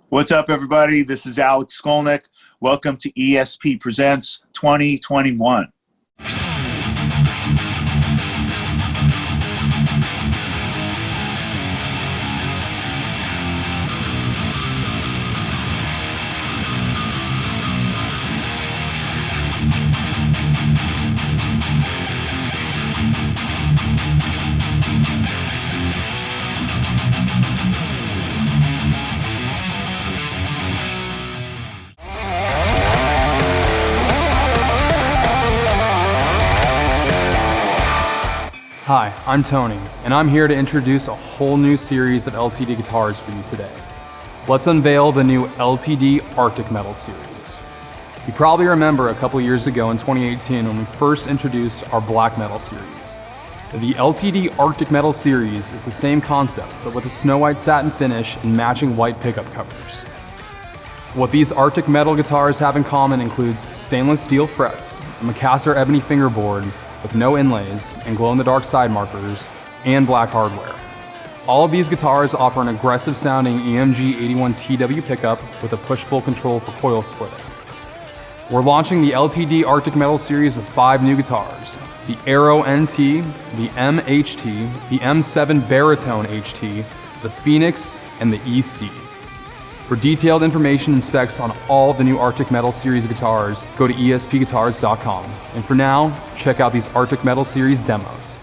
What's up, everybody? This is Alex Skolnick. Welcome to ESP Presents 2021. Hi, I'm Tony, and I'm here to introduce a whole new series of Ltd guitars for you today. Let's unveil the new Ltd Arctic Metal series. You probably remember a couple years ago in 2018 when we first introduced our Black Metal series. The Ltd Arctic Metal series is the same concept, but with a snow white satin finish and matching white pickup covers. What these Arctic Metal guitars have in common includes stainless steel frets, a Macassar ebony fingerboard with no inlays and glow-in-the-dark side markers, and black hardware. All of these guitars offer an aggressive sounding EMG 81TW pickup with a push-pull control for coil splitting. We're launching the Ltd Arctic Metal series with 5 new guitars: the Aero NT, the MHT, the M7 Baritone HT, the Phoenix, and the EC. For detailed information and specs on all the new Arctic Metal series guitars, go to espguitars.com. And for now, check out these Arctic Metal series demos.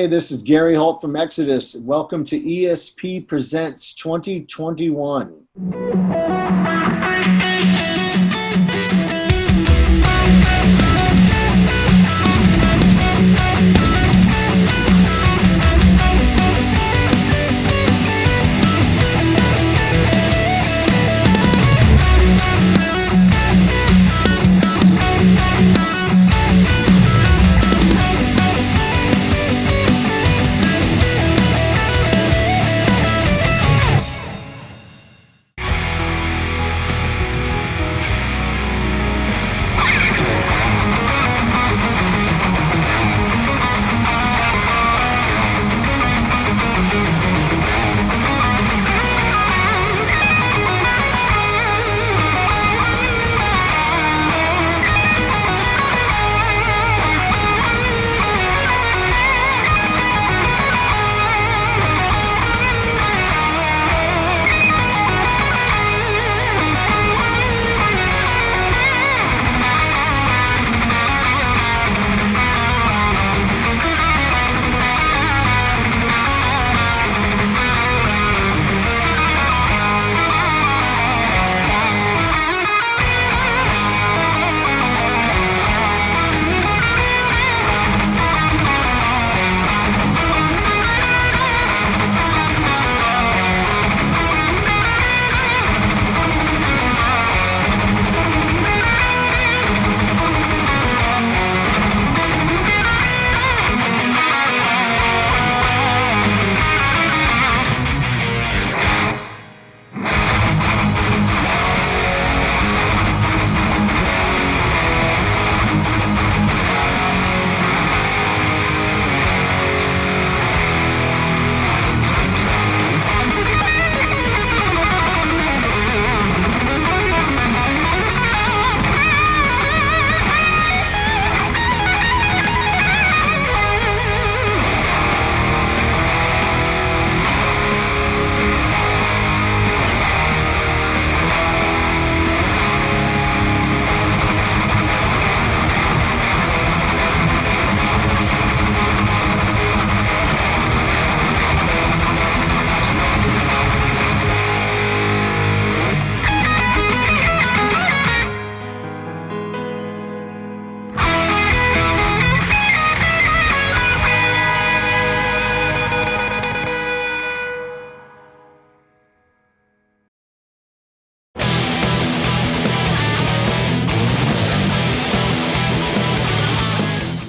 Hey, this is Gary Holt from Exodus. Welcome to ESP Presents 2021.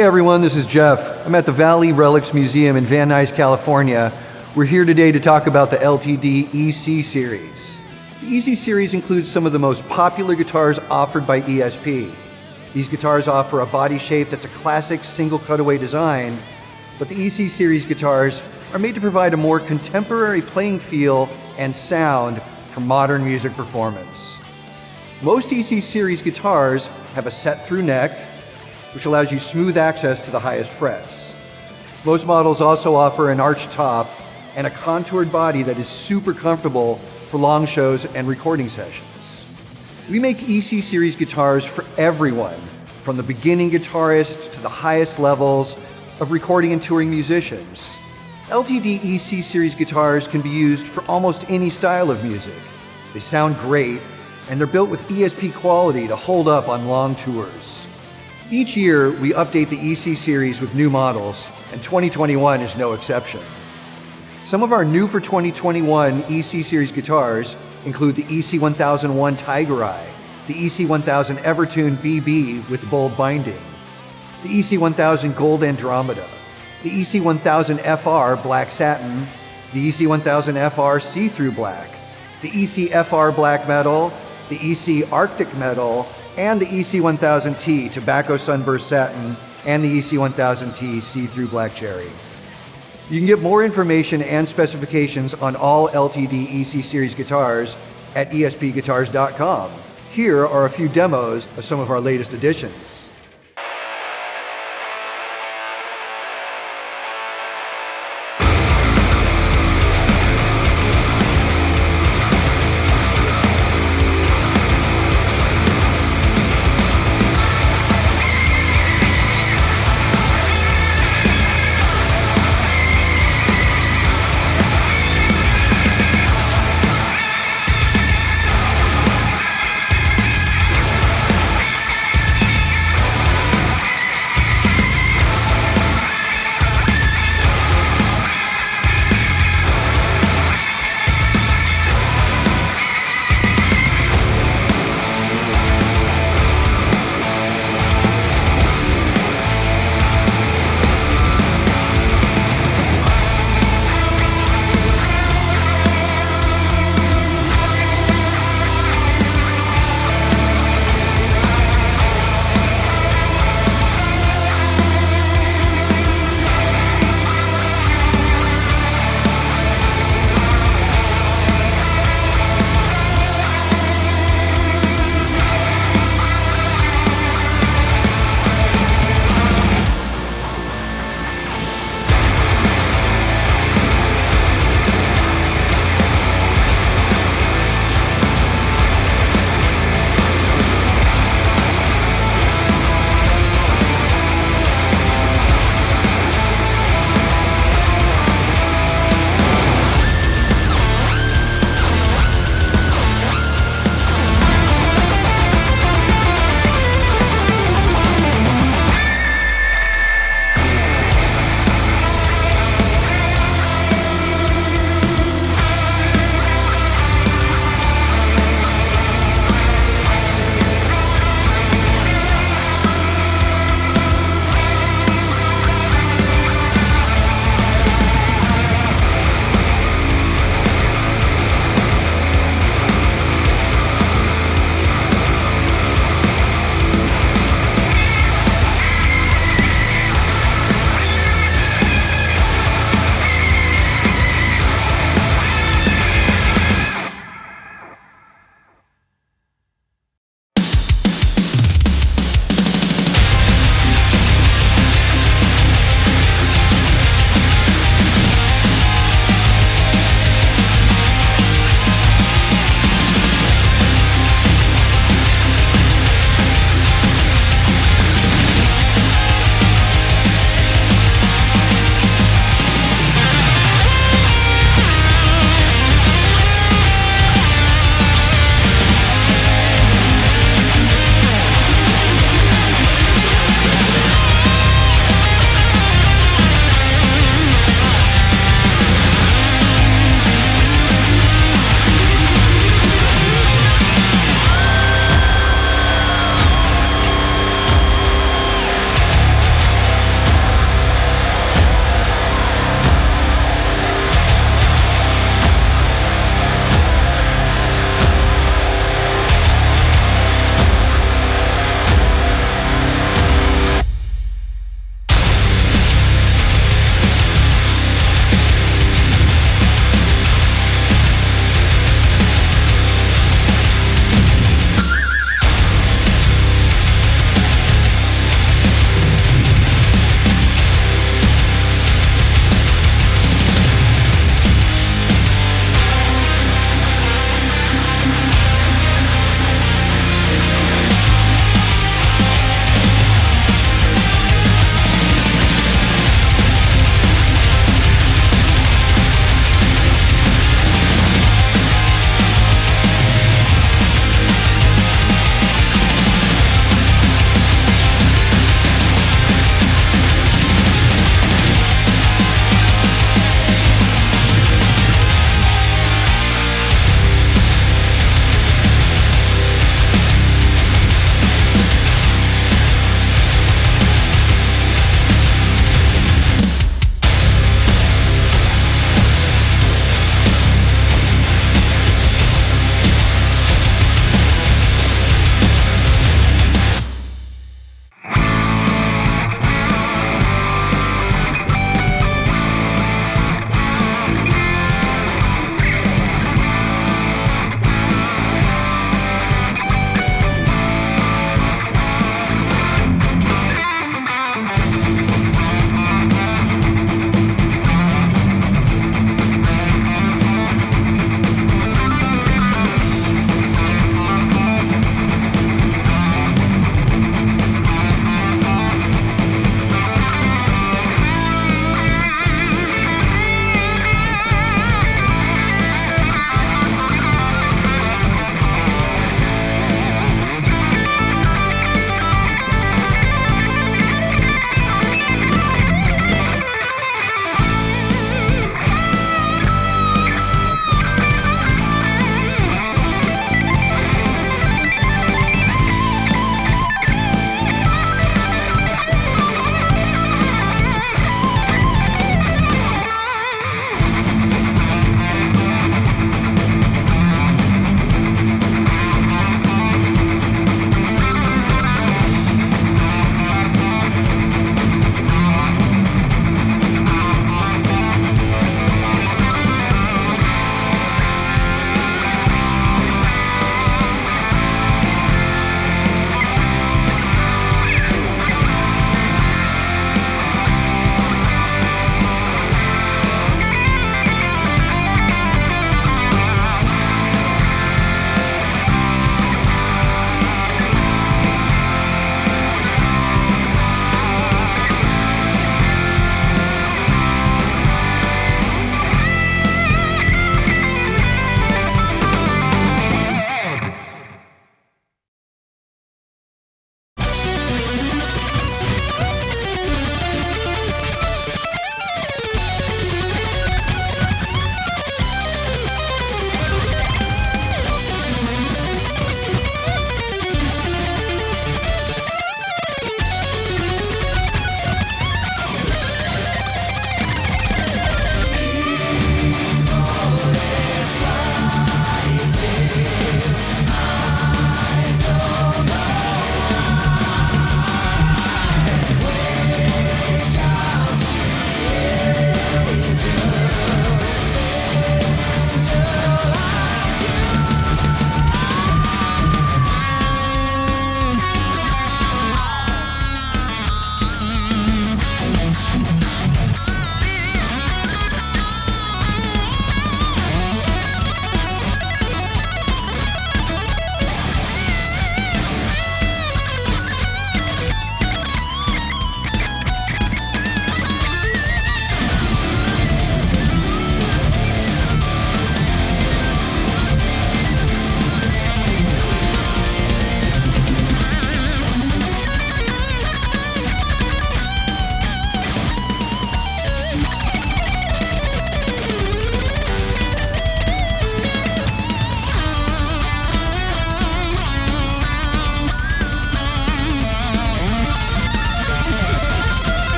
Hey everyone, this is Jeff. I'm at the Valley Relics Museum in Van Nuys, California. We're here today to talk about the Ltd EC Series. The EC Series includes some of the most popular guitars offered by ESP. These guitars offer a body shape that's a classic single cutaway design, but the EC Series guitars are made to provide a more contemporary playing feel and sound for modern music performance. Most EC Series guitars have a set-through neck, which allows you smooth access to the highest frets. Most models also offer an arched top and a contoured body that is super comfortable for long shows and recording sessions. We make EC Series guitars for everyone, from the beginning guitarist to the highest levels of recording and touring musicians. Ltd EC Series guitars can be used for almost any style of music. They sound great, and they're built with ESP quality to hold up on long tours. Each year, we update the EC Series with new models, and 2021 is no exception. Some of our new for 2021 EC Series guitars include the EC1001 Tiger Eye, the EC1000 Evertune BB with bold binding, the EC1000 Gold Andromeda, the EC1000 FR Black Satin, the EC1000 FR See-Through Black, the EC FR Black Metal, the EC Arctic Metal, and the EC1000T Tobacco Sunburst Satin, and the EC1000T See-Through Black Cherry. You can get more information and specifications on all Ltd EC Series guitars at espguitars.com. Here are a few demos of some of our latest additions.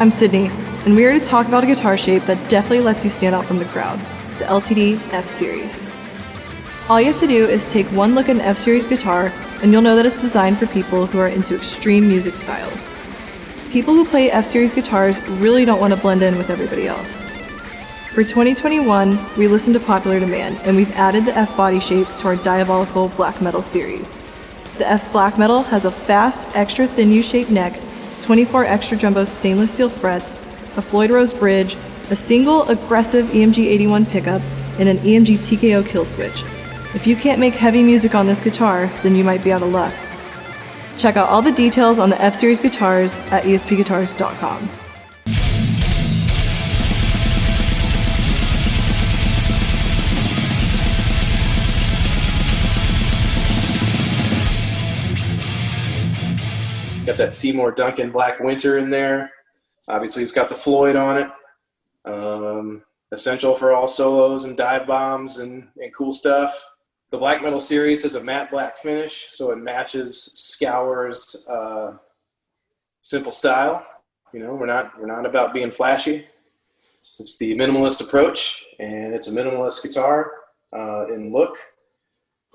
I'm Sydney, and we're here to talk about a guitar shape that definitely lets you stand out from the crowd, the Ltd F Series. All you have to do is take one look at an F Series guitar, and you'll know that it's designed for people who are into extreme music styles. People who play F Series guitars really don't want to blend in with everybody else. For 2021, we listened to popular demand, and we've added the F body shape to our diabolical Black Metal series. The F Black Metal has a fast, extra thin U-shaped neck, 24 extra jumbo stainless steel frets, a Floyd Rose bridge, a single aggressive EMG 81 pickup, and an EMG TKO kill switch. If you can't make heavy music on this guitar, then you might be out of luck. Check out all the details on the F Series guitars at espguitars.com. Got that Seymour Duncan Black Winter in there. Obviously, it's got the Floyd on it. Essential for all solos and dive bombs and cool stuff. The Black Metal series has a matte black finish, so it matches Scour's simple style. You know, we're not about being flashy. It's the minimalist approach, and it's a minimalist guitar in look.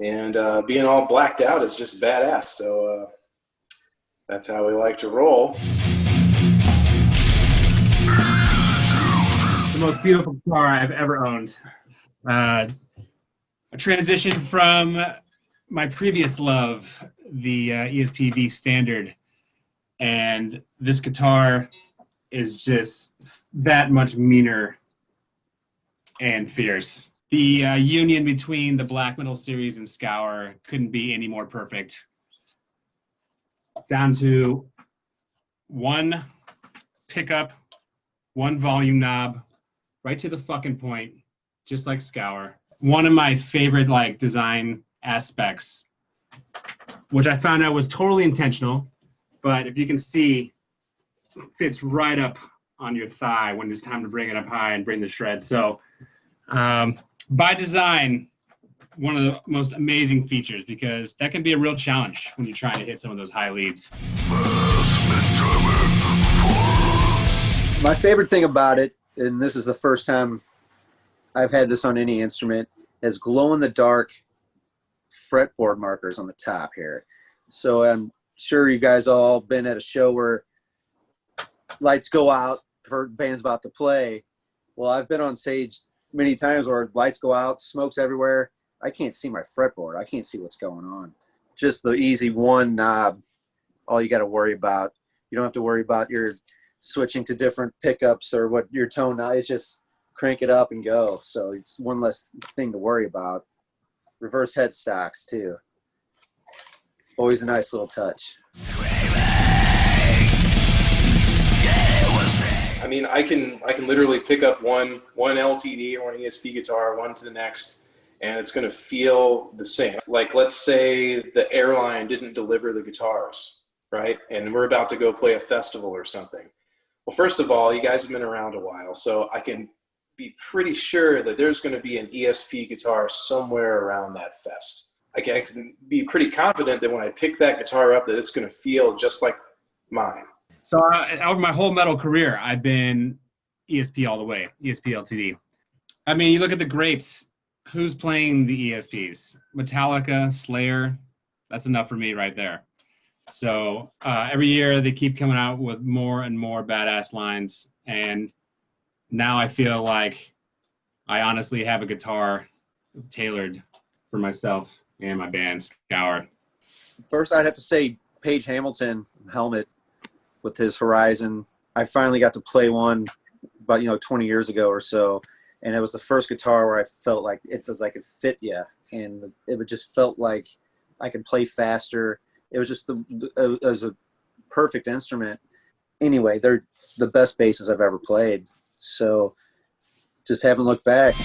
And being all blacked out is just badass. So that's how we like to roll. The most beautiful guitar I've ever owned. A transition from my previous love, the ESP V Standard, and this guitar is just that much meaner and fierce. The union between the Black Metal series and Scour couldn't be any more perfect. Down to one pickup, one volume knob, right to the fucking point, just like Scour. One of my favorite design aspects, which I found out was totally intentional, but if you can see, fits right up on your thigh when it's time to bring it up high and bring the shred. So by design, one of the most amazing features, because that can be a real challenge when you're trying to hit some of those high leads. My favorite thing about it, and this is the first time I've had this on any instrument, is glow-in-the-dark fretboard markers on the top here. So I'm sure you guys all been at a show where lights go out for bands about to play. Well, I've been on stage many times where lights go out, smoke's everywhere. I can't see my fretboard. I can't see what's going on. Just the easy one knob, all you got to worry about. You don't have to worry about your switching to different pickups or what your tone now. It's just crank it up and go. So it's one less thing to worry about. Reverse headstocks too. Always a nice little touch. I mean, I can literally pick up one LTD or an ESP guitar, one to the next, and it's going to feel the same. Like, let's say the airline didn't deliver the guitars, right? And we're about to go play a festival or something. Well, first of all, you guys have been around a while, so I can be pretty sure that there's going to be an ESP guitar somewhere around that fest. I can be pretty confident that when I pick that guitar up, that it's going to feel just like mine. So over my whole metal career, I've been ESP all the way, ESP Ltd. I mean, you look at the greats. Who's playing the ESPs? Metallica, Slayer. That's enough for me right there. So every year they keep coming out with more and more badass lines. And now I feel like I honestly have a guitar tailored for myself and my band, Scour. First, I'd have to say Page Hamilton helmet with his Horizon. I finally got to play one about 20 years ago or so. And it was the first guitar where I felt like it fit you, and it just felt like I could play faster. It was just it was a perfect instrument. Anyway, they're the best basses I've ever played. So just haven't looked back.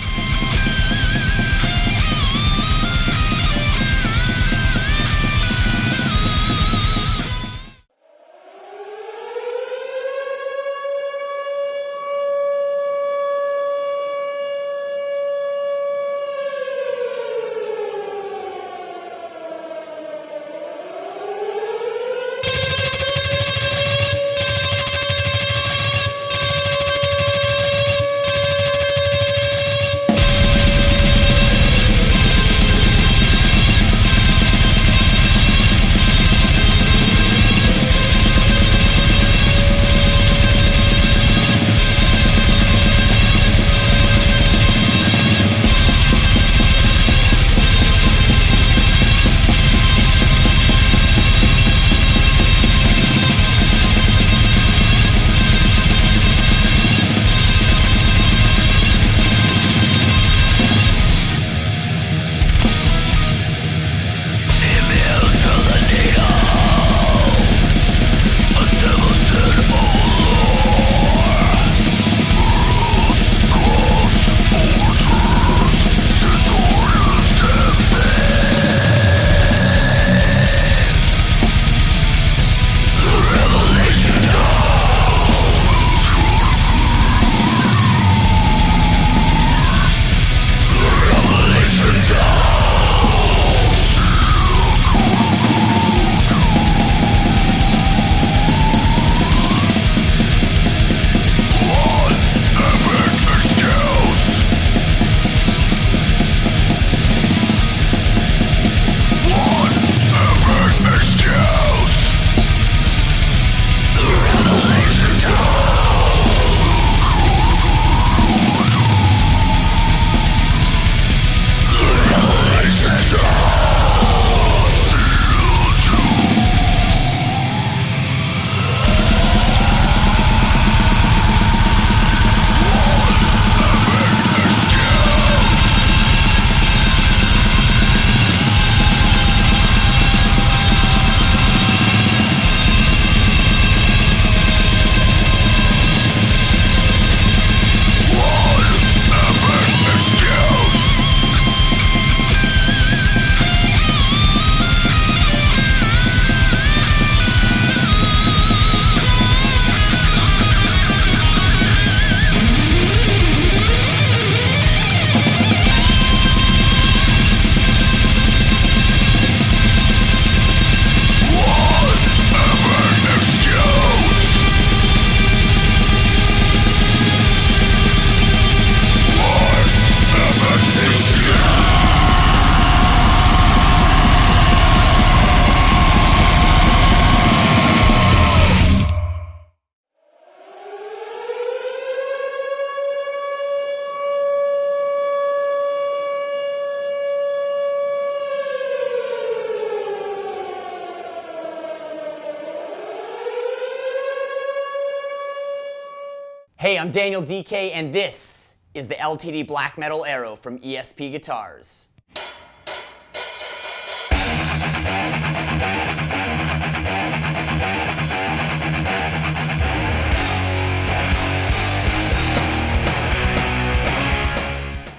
Hey, I'm Daniel DK, and this is the Ltd Black Metal Arrow from ESP Guitars.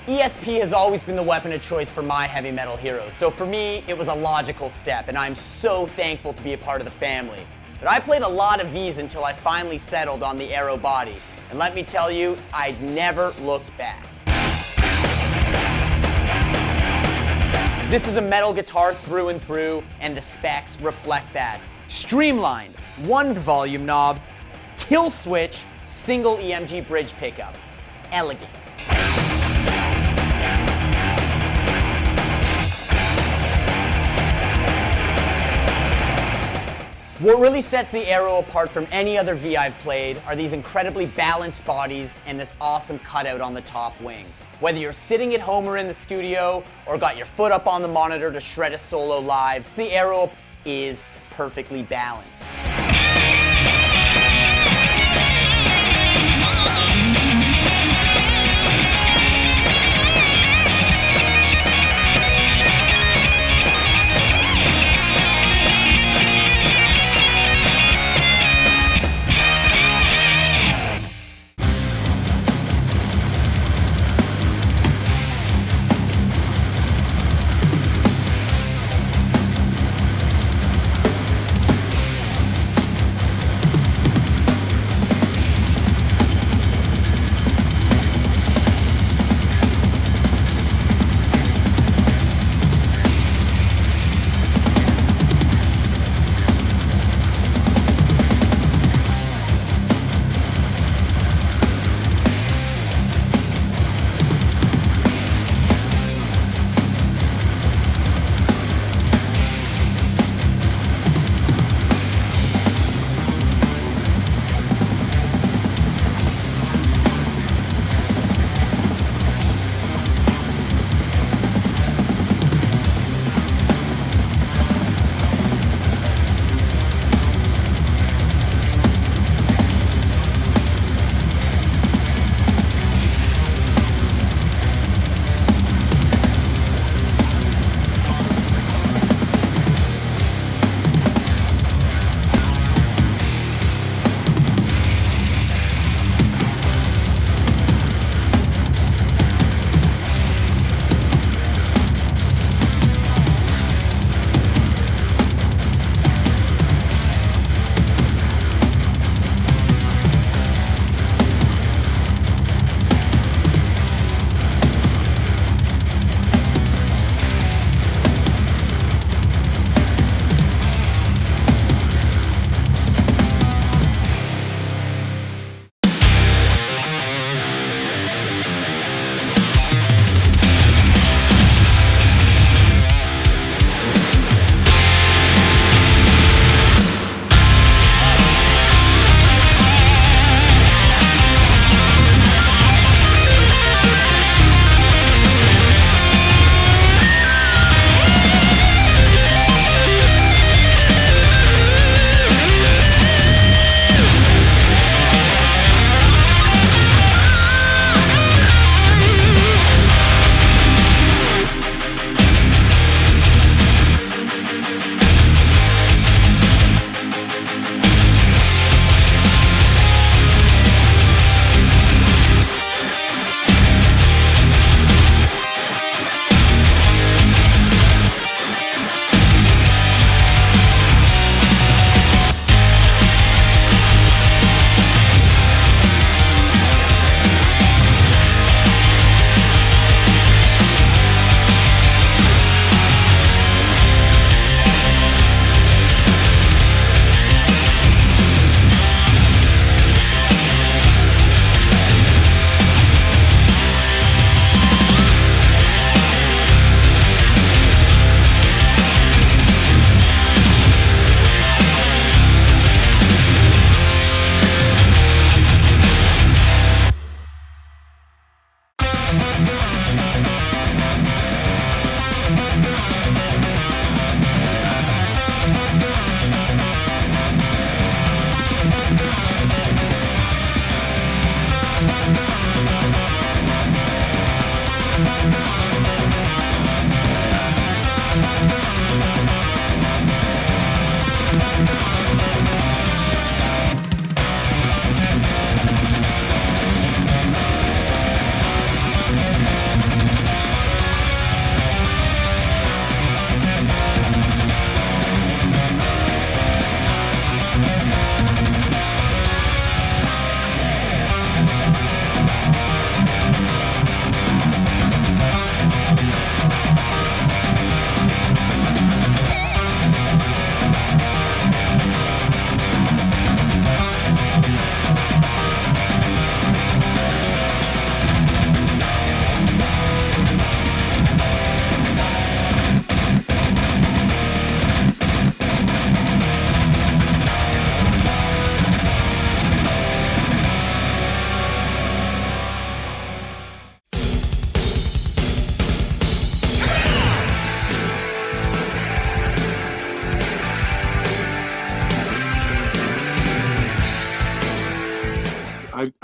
ESP has always been the weapon of choice for my heavy metal heroes, so for me, it was a logical step, and I'm so thankful to be a part of the family. But I played a lot of these until I finally settled on the Arrow body, and let me tell you, I'd never looked back. This is a metal guitar through and through, and the specs reflect that. Streamlined, one volume knob, kill switch, single EMG bridge pickup. Elegant. What really sets the Arrow apart from any other V I've played are these incredibly balanced bodies and this awesome cutout on the top wing. Whether you're sitting at home or in the studio, or got your foot up on the monitor to shred a solo live, the Arrow is perfectly balanced.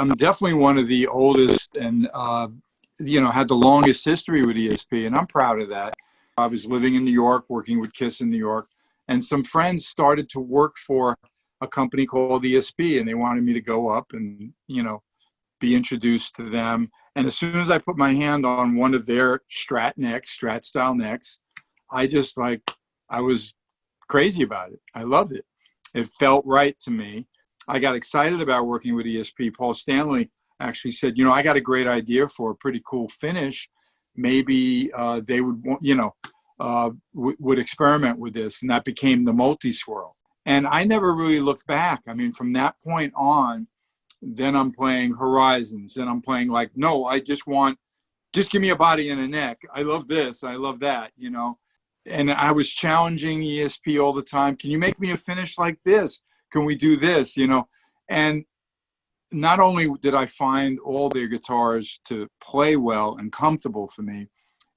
I'm definitely one of the oldest and, had the longest history with ESP, and I'm proud of that. I was living in New York, working with KISS in New York, and some friends started to work for a company called ESP, and they wanted me to go up and, be introduced to them. And as soon as I put my hand on one of their Strat style necks, I was crazy about it. I loved it. It felt right to me. I got excited about working with ESP. Paul Stanley actually said, I got a great idea for a pretty cool finish. Maybe they would, would experiment with this. And that became the multi-swirl. And I never really looked back. I mean, from that point on, then I'm playing Horizons. Then I'm playing no, I just give me a body and a neck. I love this. I love that, And I was challenging ESP all the time. Can you make me a finish like this? Can we do this? And not only did I find all their guitars to play well and comfortable for me,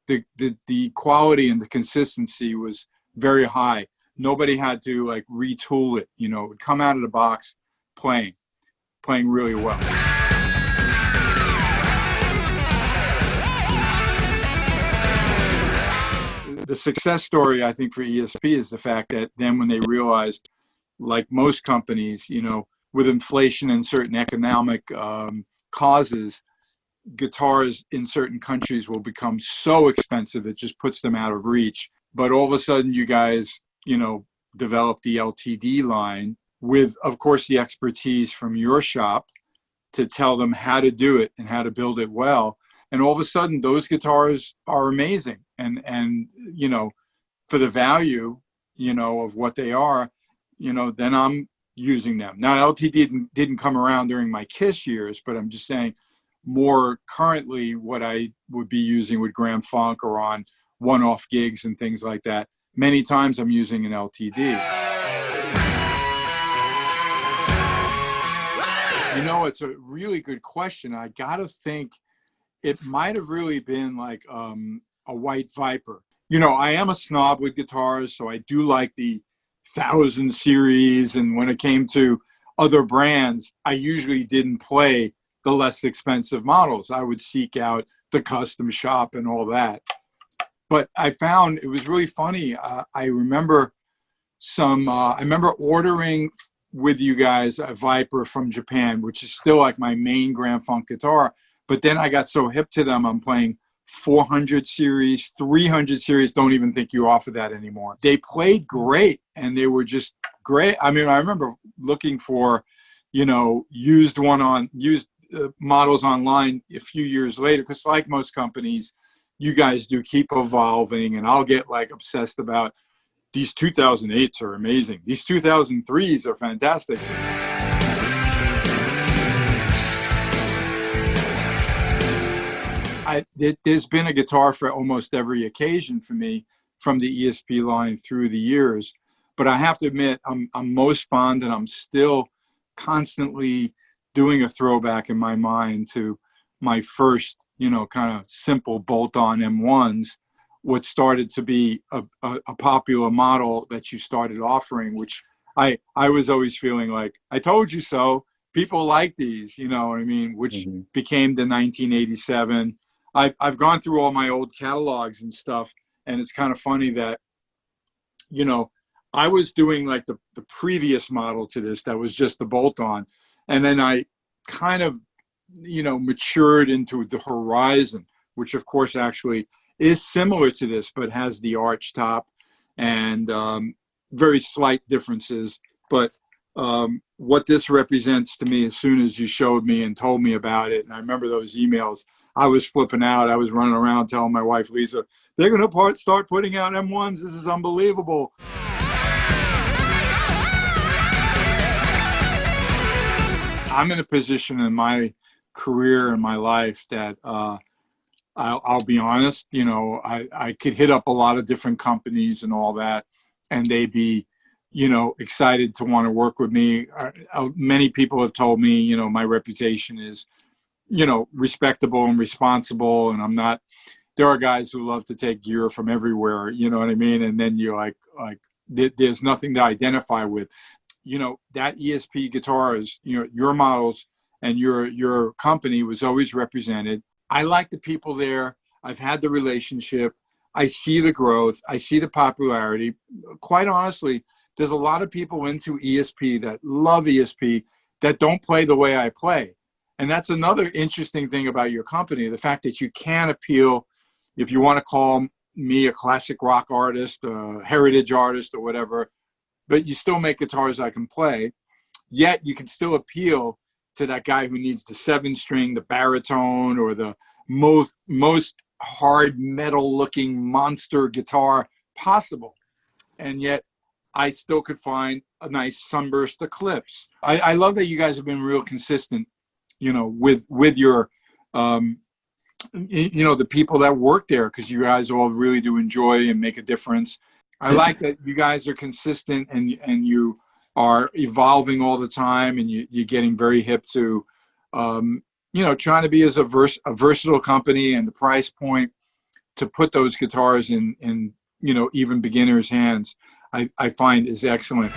the quality and the consistency was very high. Nobody had to retool it. It would come out of the box playing really well. The success story, I think, for ESP is the fact that then when they realized, like most companies, with inflation and certain economic causes, guitars in certain countries will become so expensive it just puts them out of reach. But all of a sudden, you guys, developed the LTD line with, of course, the expertise from your shop to tell them how to do it and how to build it well. And all of a sudden, those guitars are amazing. And for the value, of what they are, then I'm using them. Now, LTD didn't come around during my KISS years, but I'm just saying more currently what I would be using with Grand Funk or on one-off gigs and things like that. Many times I'm using an LTD. It's a really good question. I got to think it might have really been a white Viper. I am a snob with guitars, so I do like the 1000 series. And when it came to other brands, I usually didn't play the less expensive models. I would seek out the custom shop and all that. But I found it was really funny. I remember ordering with you guys a Viper from Japan, which is still my main Grand Funk guitar. But then I got so hip to them, I'm playing 400 series, 300 series. Don't even think you offer that anymore. They played great, and they were just great. I mean, I remember looking for, used models online a few years later, because like most companies, you guys do keep evolving, and I'll get obsessed about these 2008s are amazing. These 2003s are fantastic. There's been a guitar for almost every occasion for me from the ESP line through the years. But I have to admit, I'm most fond, and I'm still constantly doing a throwback in my mind to my first, kind of simple bolt-on M1s, what started to be a popular model that you started offering, which I was always feeling like, I told you so. People like these, you know what I mean, which became the 1987. I've gone through all my old catalogs and stuff, and it's kind of funny that, I was doing the previous model to this that was just the bolt-on, and then I kind of, matured into the Horizon, which of course actually is similar to this, but has the arch top and very slight differences. But what this represents to me, as soon as you showed me and told me about it, and I remember those emails, I was flipping out. I was running around telling my wife, Lisa, they're going to start putting out M1s. This is unbelievable. I'm in a position in my career and my life that I'll be honest, I could hit up a lot of different companies and all that, and they'd be, excited to want to work with me. Many people have told me, my reputation is, respectable and responsible, and I'm not. There are guys who love to take gear from everywhere, you know what I mean? And then you're there's nothing to identify with. That ESP guitars, your models and your company was always represented. I like the people there. I've had the relationship. I see the growth. I see the popularity. Quite honestly, there's a lot of people into ESP that love ESP that don't play the way I play. And that's another interesting thing about your company, the fact that you can appeal, if you want to call me a classic rock artist, a heritage artist or whatever, but you still make guitars I can play, yet you can still appeal to that guy who needs the 7-string, the baritone, or the most hard metal looking monster guitar possible. And yet I still could find a nice Sunburst Eclipse. I love that you guys have been real consistent, with your, the people that work there, because you guys all really do enjoy and make a difference. I like that you guys are consistent and you are evolving all the time, and you're getting very hip to, trying to be as a versatile company, and the price point to put those guitars in even beginners' hands, I find is excellent.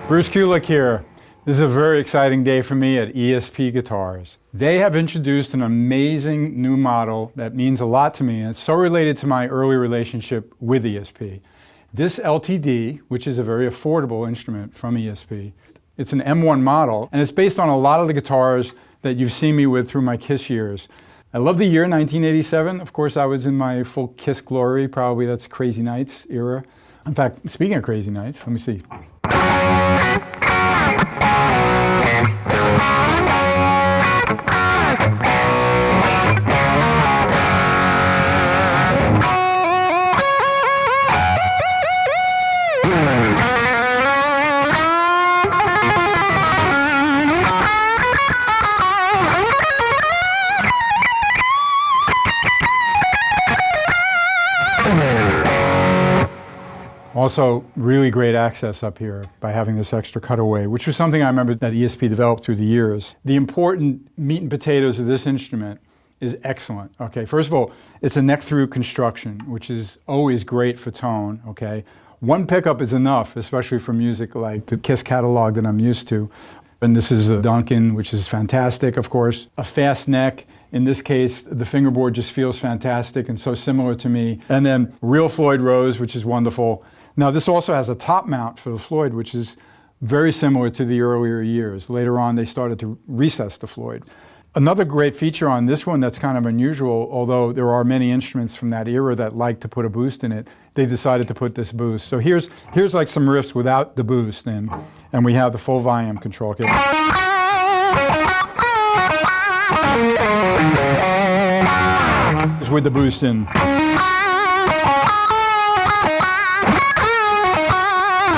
Bruce Kulick here. This is a very exciting day for me at ESP Guitars. They have introduced an amazing new model that means a lot to me, and it's so related to my early relationship with ESP. This LTD, which is a very affordable instrument from ESP, it's an M1 model, and it's based on a lot of the guitars that you've seen me with through my KISS years. I love the year 1987. Of course, I was in my full KISS glory. Probably that's Crazy Nights era. In fact, speaking of Crazy Nights, let me see. Also, really great access up here by having this extra cutaway, which was something I remember that ESP developed through the years. The important meat and potatoes of this instrument is excellent. Okay, first of all, it's a neck-through construction, which is always great for tone. Okay, one pickup is enough, especially for music like the KISS catalog that I'm used to. And this is a Duncan, which is fantastic, of course. A fast neck. In this case, the fingerboard just feels fantastic and so similar to me. And then real Floyd Rose, which is wonderful. Now, this also has a top mount for the Floyd, which is very similar to the earlier years. Later on, they started to recess the Floyd. Another great feature on this one that's kind of unusual, although there are many instruments from that era that like to put a boost in it, they decided to put this boost. So here's like some riffs without the boost in, and we have the full volume control kit. Just with the boost in.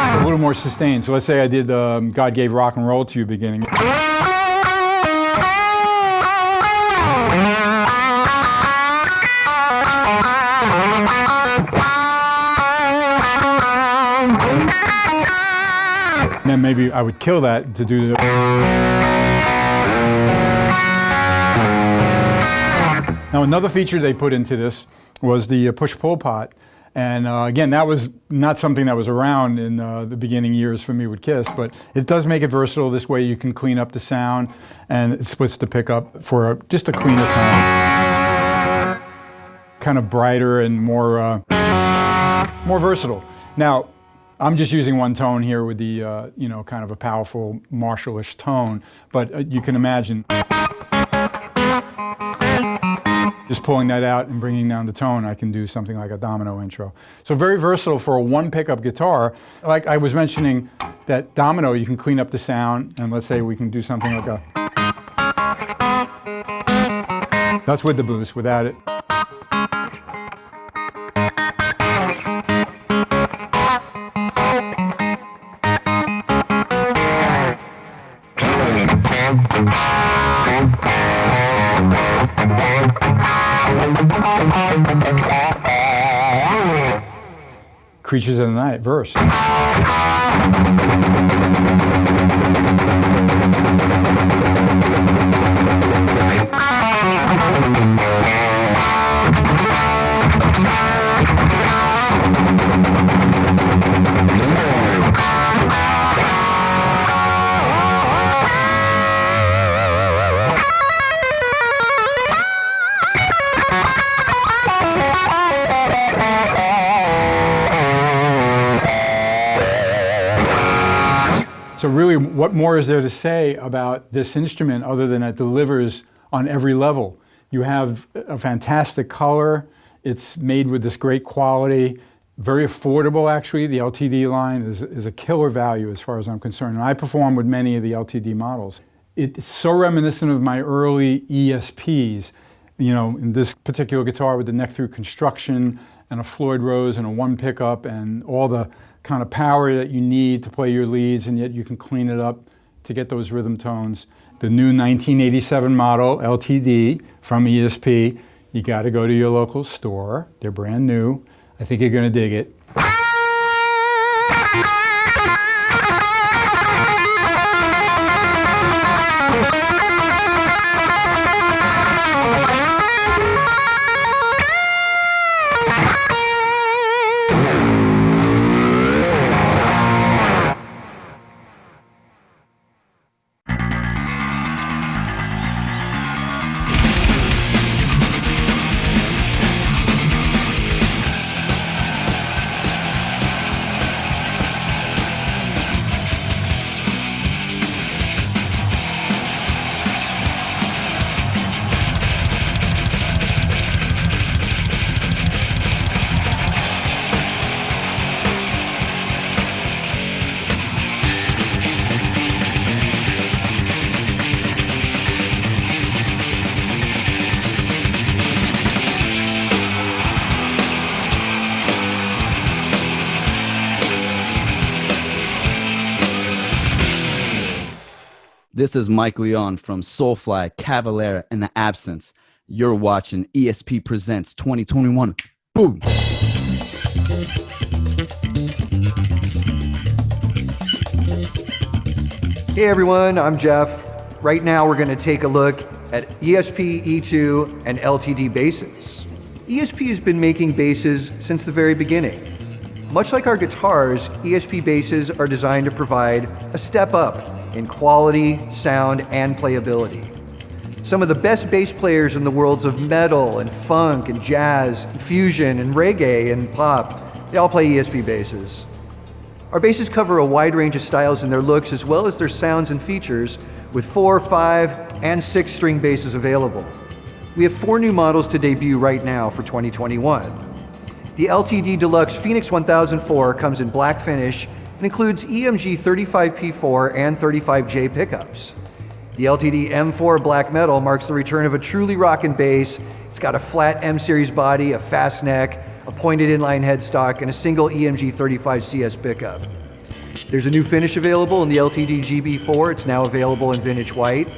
A little more sustained. So let's say I did God Gave Rock and Roll to You beginning. And then maybe I would kill that to do the... Now another feature they put into this was the push-pull pot. And again, that was not something that was around in the beginning years for me with KISS, but it does make it versatile. This way you can clean up the sound, and it splits the pickup for just a cleaner tone. Kind of brighter and more versatile. Now, I'm just using one tone here with the, you know, kind of a powerful Marshall-ish tone, but you can imagine just pulling that out and bringing down the tone, I can do something like a domino intro. So very versatile for a one pickup guitar. Like I was mentioning, that domino, you can clean up the sound, and let's say we can do something like a... That's with the boost, without it. Creatures of the Night, verse. So really, what more is there to say about this instrument other than it delivers on every level? You have a fantastic color, it's made with this great quality, very affordable actually. The LTD line is a killer value as far as I'm concerned, and I perform with many of the LTD models. It's so reminiscent of my early ESPs, you know, in this particular guitar with the neck-through construction and a Floyd Rose and a one pickup and all the kind of power that you need to play your leads, and yet you can clean it up to get those rhythm tones. The new 1987 model LTD from ESP, you got to go to your local store. They're brand new. I think you're going to dig it. This is Mike Leon from Soulfly, Cavalera, and The Absence. You're watching ESP Presents 2021. Boom! Hey everyone, I'm Jeff. Right now we're going to take a look at ESP E2 and Ltd Basses. ESP has been making basses since the very beginning. Much like our guitars, ESP basses are designed to provide a step up in quality, sound, and playability. Some of the best bass players in the worlds of metal and funk and jazz, and fusion and reggae and pop, they all play ESP basses. Our basses cover a wide range of styles in their looks as well as their sounds and features, with 4, 5, and 6 string basses available. We have 4 new models to debut right now for 2021. The Ltd Deluxe Phoenix 1004 comes in black finish and includes EMG 35P4 and 35J pickups. The Ltd M4 Black Metal marks the return of a truly rockin' bass. It's got a flat M Series body, a fast neck, a pointed inline headstock, and a single EMG 35 CS pickup. There's a new finish available in the Ltd GB4. It's now available in vintage white.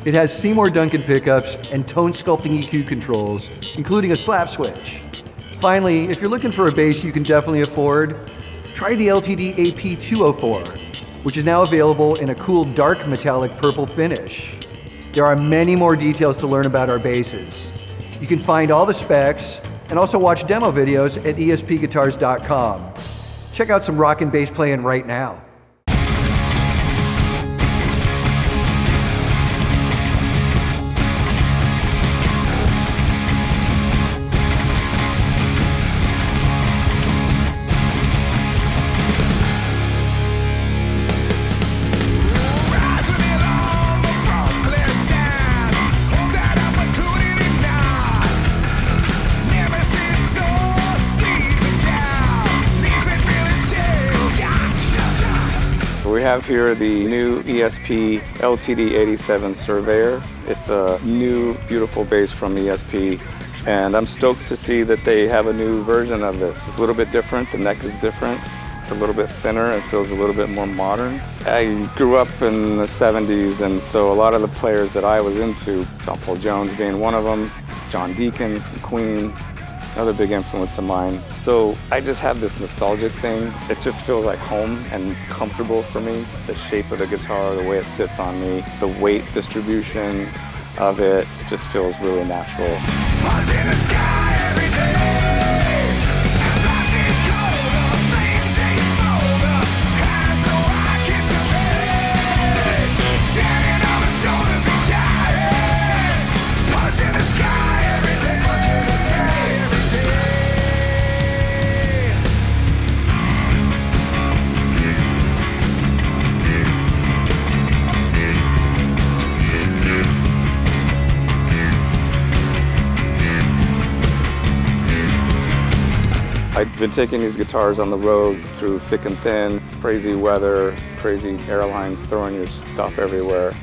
It has Seymour Duncan pickups and tone sculpting EQ controls, including a slap switch. Finally, if you're looking for a bass you can definitely afford, try the Ltd AP204, which is now available in a cool dark metallic purple finish. There are many more details to learn about our basses. You can find all the specs and also watch demo videos at espguitars.com. Check out some rockin' bass playing right now. We have here the new ESP Ltd 87 Surveyor. It's a new, beautiful bass from ESP, and I'm stoked to see that they have a new version of this. It's a little bit different, the neck is different. It's a little bit thinner, it feels a little bit more modern. I grew up in the 70s, and so a lot of the players that I was into, John Paul Jones being one of them, John Deacon from Queen, another big influence of mine. So I just have this nostalgic thing. It just feels like home and comfortable for me. The shape of the guitar, the way it sits on me, the weight distribution of it just feels really natural. I've been taking these guitars on the road through thick and thin, crazy weather, crazy airlines throwing your stuff everywhere.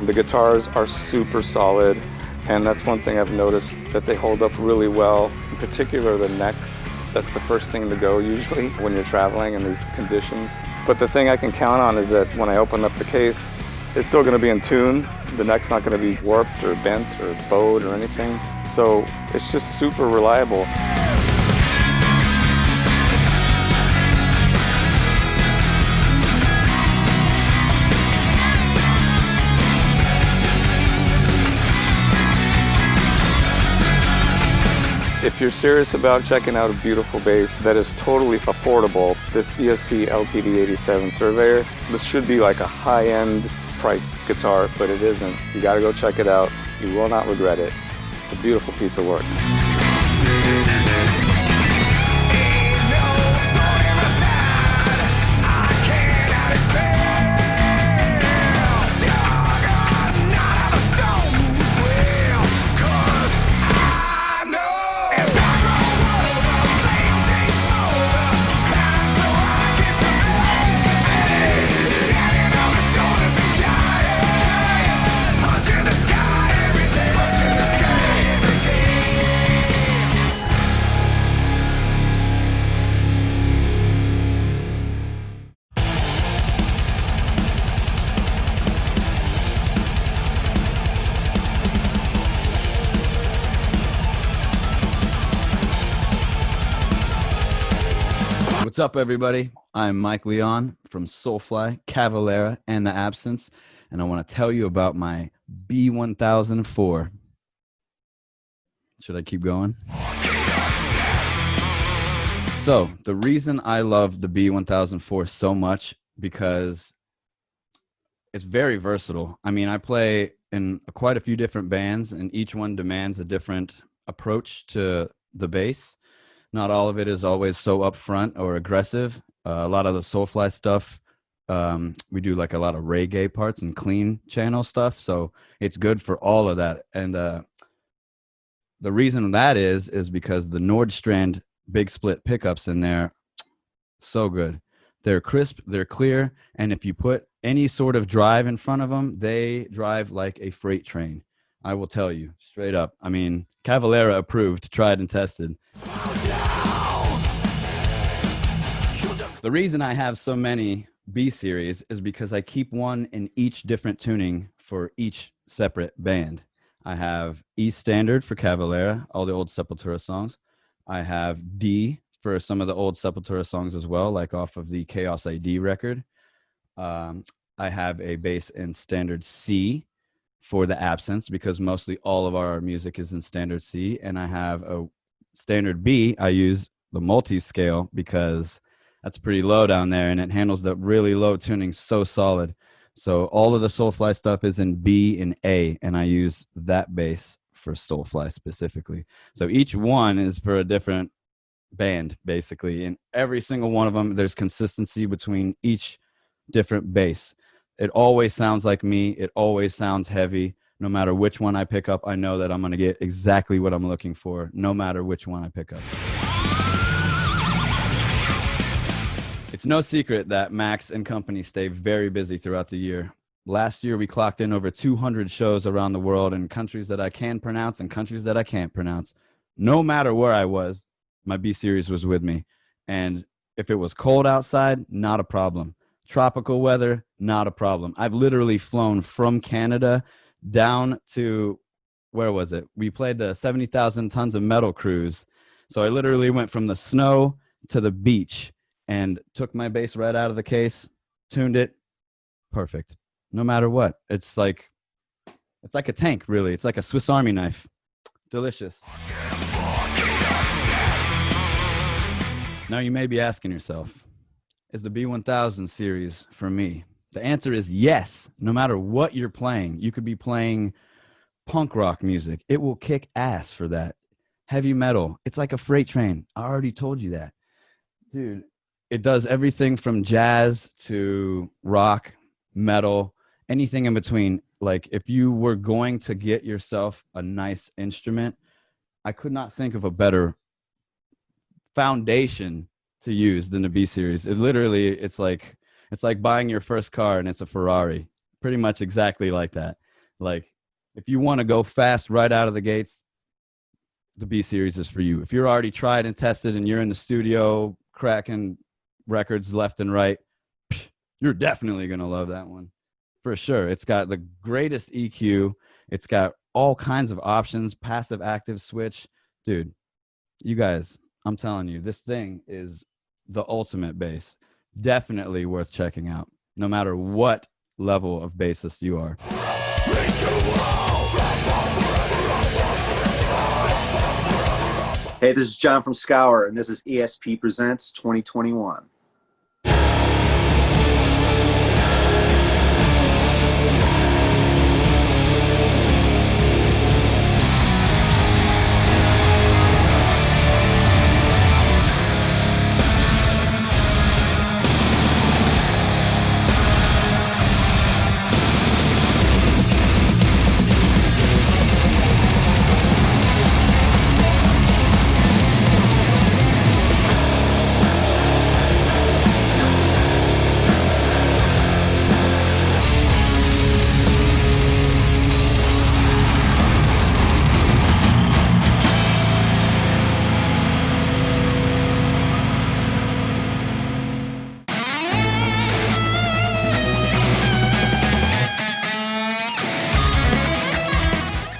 The guitars are super solid, and that's one thing I've noticed, that they hold up really well. In particular, the necks. That's the first thing to go usually when you're traveling in these conditions. But the thing I can count on is that when I open up the case, it's still going to be in tune. The neck's not going to be warped or bent or bowed or anything. So it's just super reliable. If you're serious about checking out a beautiful bass that is totally affordable, this ESP Ltd 87 Surveyor, this should be like a high-end priced guitar, but it isn't. You gotta go check it out. You will not regret it. It's a beautiful piece of work. What's up, everybody? I'm Mike Leon from Soulfly, Cavalera, and The Absence, and I want to tell you about my B1004. Should I keep going? So, the reason I love the B1004 so much, because it's very versatile. I mean, I play in quite a few different bands, and each one demands a different approach to the bass. Not all of it is always so upfront or aggressive. A lot of the Soulfly stuff, we do like a lot of reggae parts and clean channel stuff. So it's good for all of that. And the reason that is because the Nordstrand big split pickups in there, so good. They're crisp, they're clear. And if you put any sort of drive in front of them, they drive like a freight train. I will tell you straight up. I mean, Cavalera approved, tried and tested. The reason I have so many B series is because I keep one in each different tuning for each separate band. I have E standard for Cavalera, all the old Sepultura songs. I have D for some of the old Sepultura songs as well, like off of the Chaos ID record. I have a bass in standard C for The Absence, because mostly all of our music is in standard C. And I have a standard B. I use the multi-scale because that's pretty low down there, and it handles the really low tuning so solid. So all of the Soulfly stuff is in B and A, and I use that bass for Soulfly specifically. So each one is for a different band, basically. In every single one of them, there's consistency between each different bass. It always sounds like me. It always sounds heavy. No matter which one I pick up, I know that I'm going to get exactly what I'm looking for, no matter which one I pick up. It's no secret that Max and company stay very busy throughout the year. Last year, we clocked in over 200 shows around the world in countries that I can pronounce and countries that I can't pronounce. No matter where I was, my B series was with me. And if it was cold outside, not a problem. Tropical weather, not a problem. I've literally flown from Canada down to, where was it? We played the 70,000 tons of metal cruise. So I literally went from the snow to the beach and took my bass right out of the case, tuned it, perfect. No matter what. It's like a tank, really. It's like a Swiss Army knife. Delicious. Now you may be asking yourself, is the B1000 series for me? The answer is yes. No matter what you're playing, you could be playing punk rock music. It will kick ass for that. Heavy metal. It's like a freight train. I already told you that. Dude, it does everything from jazz to rock, metal, anything in between. Like, if you were going to get yourself a nice instrument, I could not think of a better foundation to use than the B series. It literally, it's like buying your first car and it's a Ferrari. Pretty much exactly like that. Like, if you want to go fast right out of the gates, the B series is for you. If you're already tried and tested and you're in the studio cracking records left and right, you're definitely going to love that one for sure. It's got the greatest EQ. It's got all kinds of options, passive active switch. Dude, you guys, I'm telling you, this thing is the ultimate bass. Definitely worth checking out, no matter what level of bassist you are. Hey, this is John from Scour, and this is ESP Presents 2021.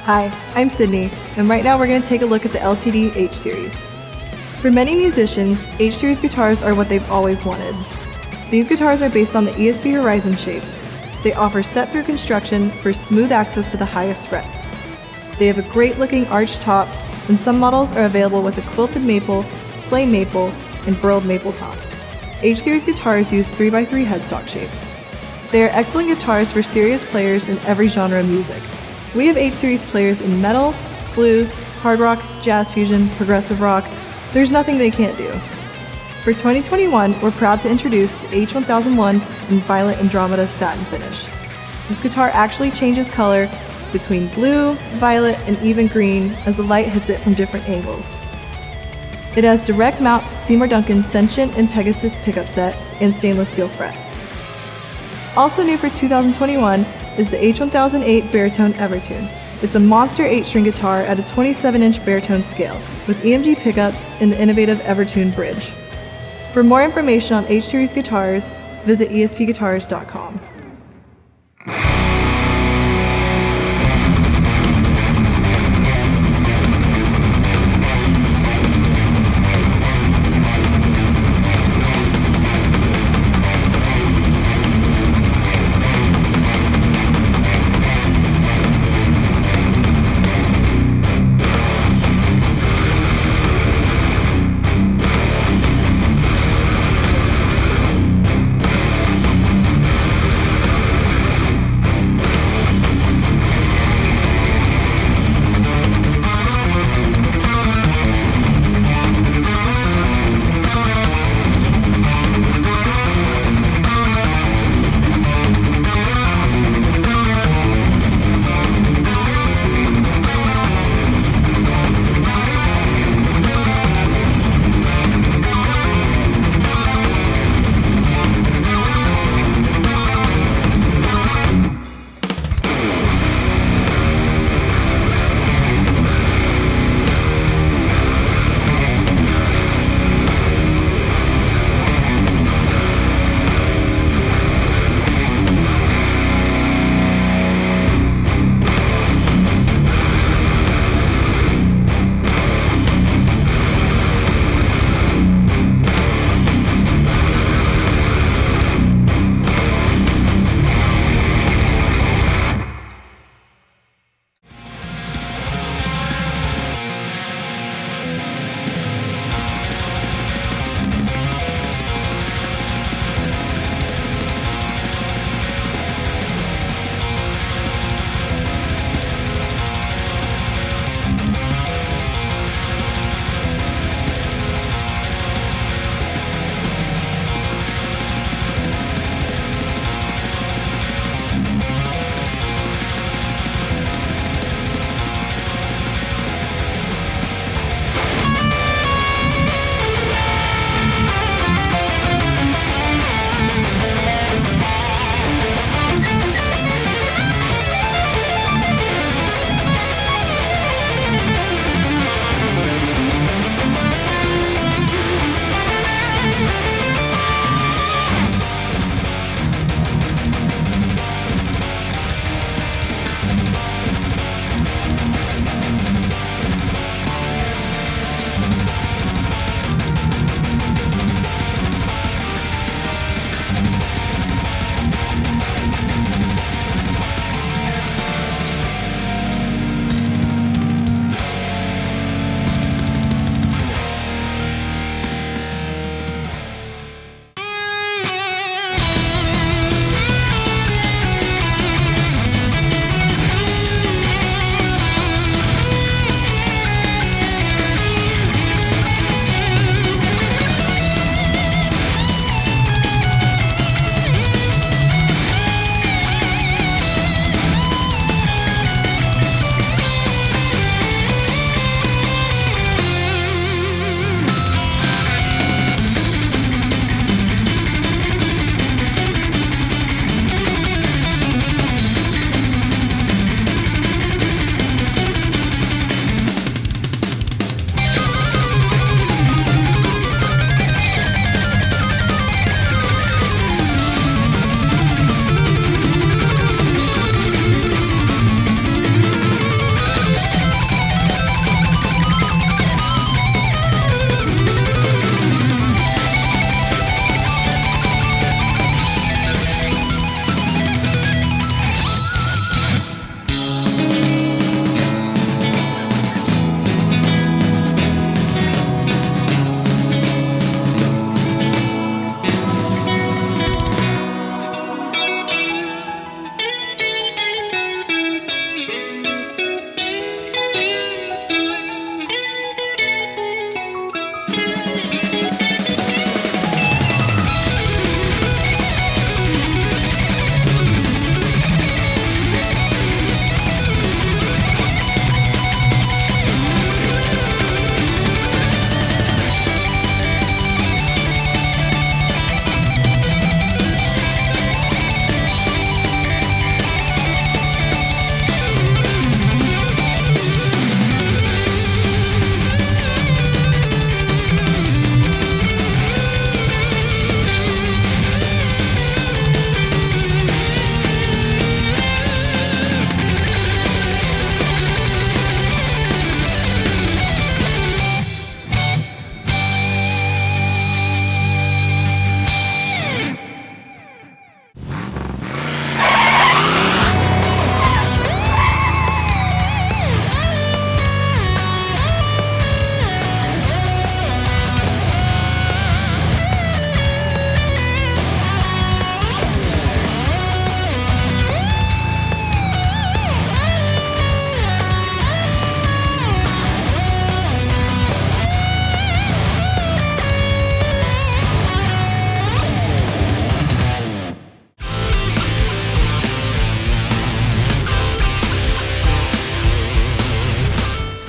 Hi, I'm Sydney, and right now we're going to take a look at the Ltd H Series. For many musicians, H Series guitars are what they've always wanted. These guitars are based on the ESP Horizon shape. They offer set-through construction for smooth access to the highest frets. They have a great-looking arched top, and some models are available with a quilted maple, flame maple, and burled maple top. H Series guitars use 3x3 headstock shape. They are excellent guitars for serious players in every genre of music. We have H Series players in metal, blues, hard rock, jazz fusion, progressive rock. There's nothing they can't do. For 2021, we're proud to introduce the H1001 in Violet Andromeda satin finish. This guitar actually changes color between blue, violet, and even green as the light hits it from different angles. It has direct mount Seymour Duncan Sentient and Pegasus pickup set and stainless steel frets. Also new for 2021 is the H1008 Baritone Evertune. It's a monster 8-string guitar at a 27-inch baritone scale with EMG pickups and the innovative Evertune bridge. For more information on H Series guitars, visit espguitars.com.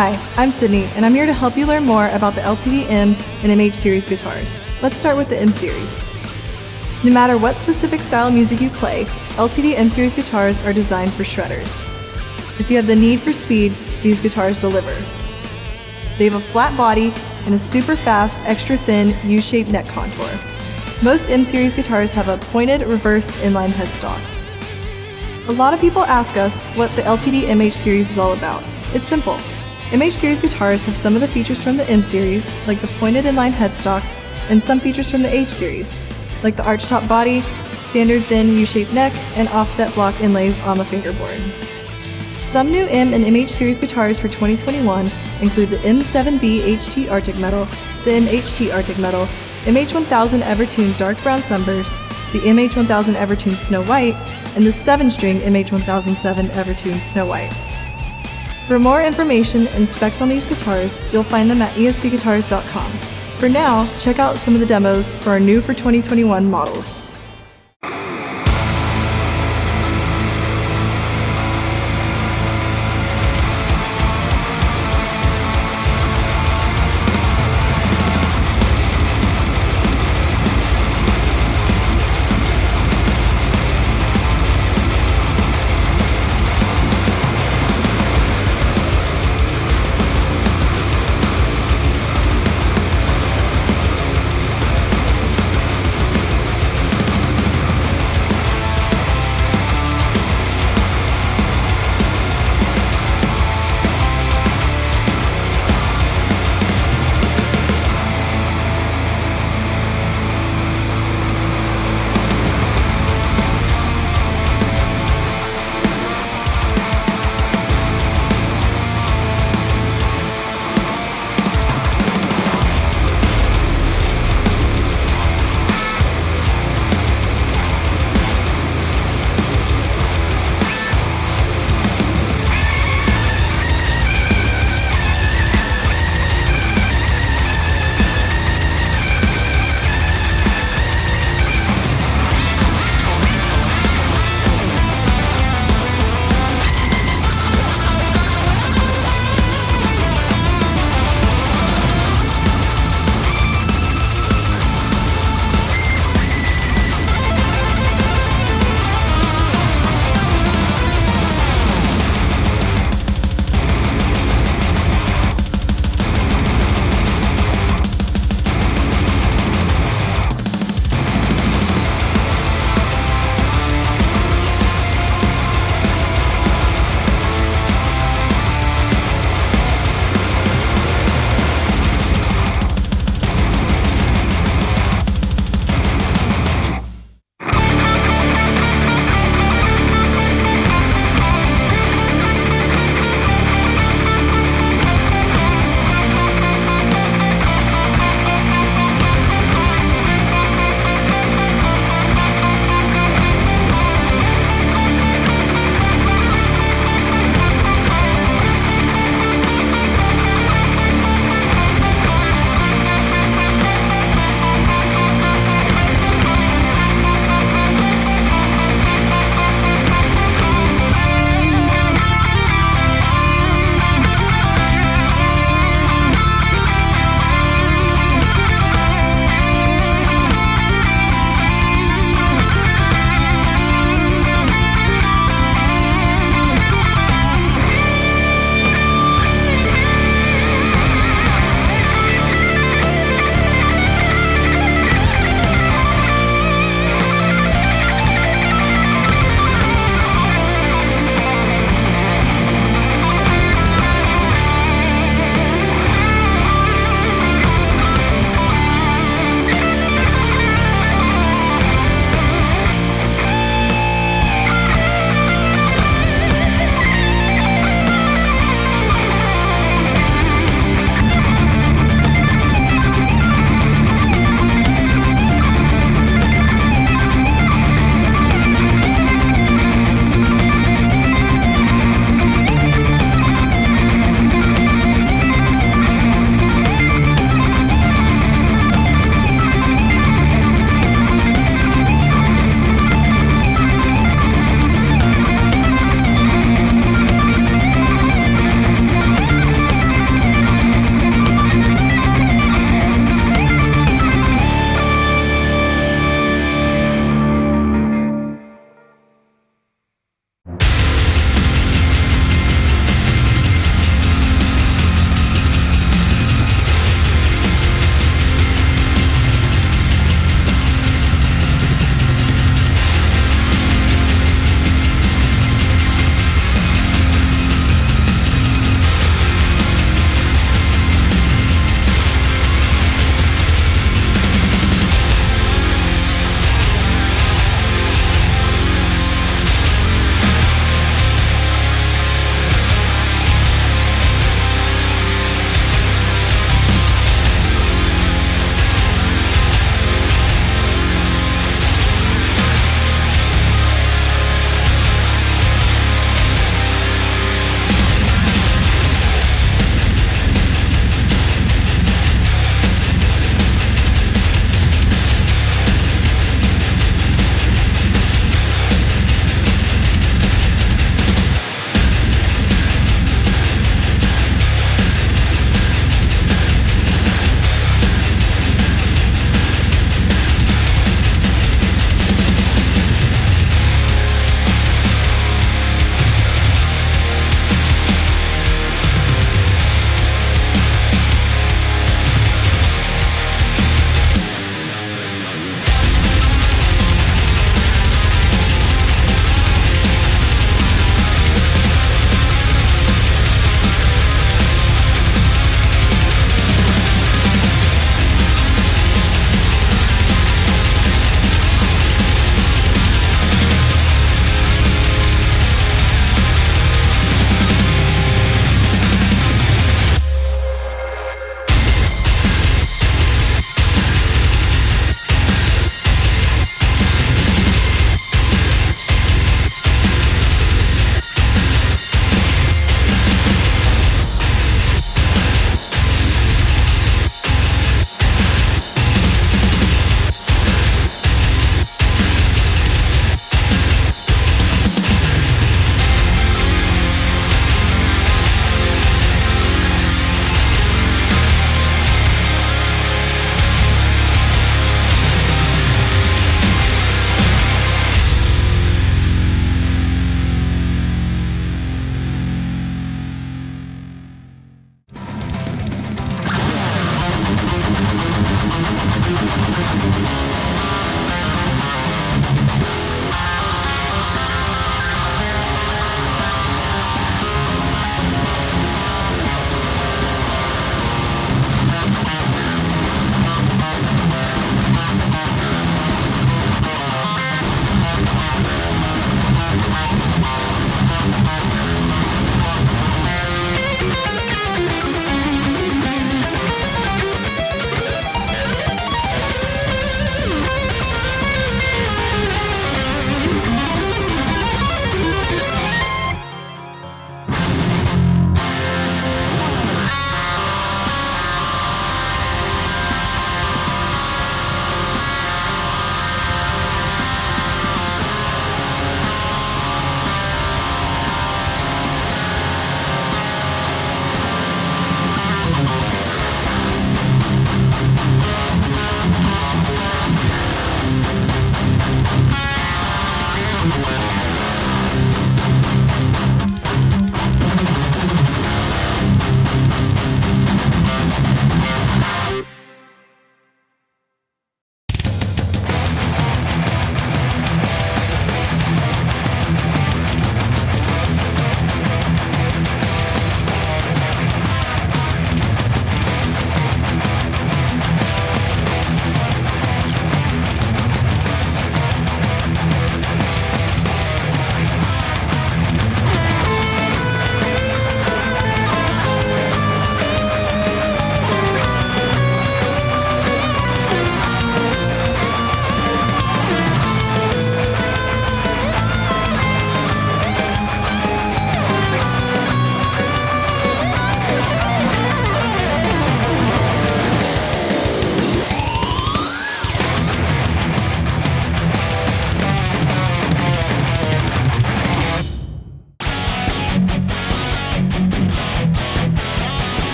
Hi, I'm Sydney, and I'm here to help you learn more about the Ltd M and MH Series guitars. Let's start with the M Series. No matter what specific style of music you play, Ltd M Series guitars are designed for shredders. If you have the need for speed, these guitars deliver. They have a flat body and a super fast, extra thin U-shaped neck contour. Most M Series guitars have a pointed, reversed inline headstock. A lot of people ask us what the Ltd MH Series is all about. It's simple. MH Series guitars have some of the features from the M Series, like the pointed inline headstock, and some features from the H Series, like the archtop body, standard thin U-shaped neck, and offset block inlays on the fingerboard. Some new M and MH Series guitars for 2021 include the M7B HT Arctic Metal, the MHT Arctic Metal, MH1000 Evertune Dark Brown Sunburst, the MH1000 Evertune Snow White, and the 7-string MH1007 Evertune Snow White. For more information and specs on these guitars, you'll find them at espguitars.com. For now, check out some of the demos for our new for 2021 models.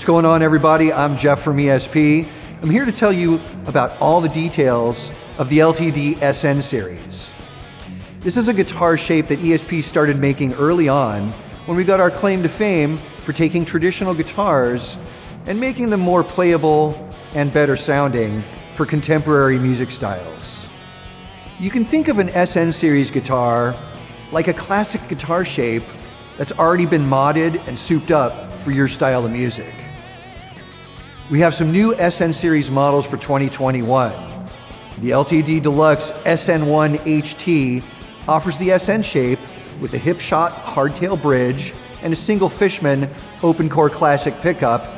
What's going on, everybody? I'm Jeff from ESP. I'm here to tell you about all the details of the Ltd SN Series. This is a guitar shape that ESP started making early on when we got our claim to fame for taking traditional guitars and making them more playable and better sounding for contemporary music styles. You can think of an SN Series guitar like a classic guitar shape that's already been modded and souped up for your style of music. We have some new SN Series models for 2021. The Ltd Deluxe SN1 HT offers the SN shape with a hip-shot hardtail bridge and a single Fishman open-core classic pickup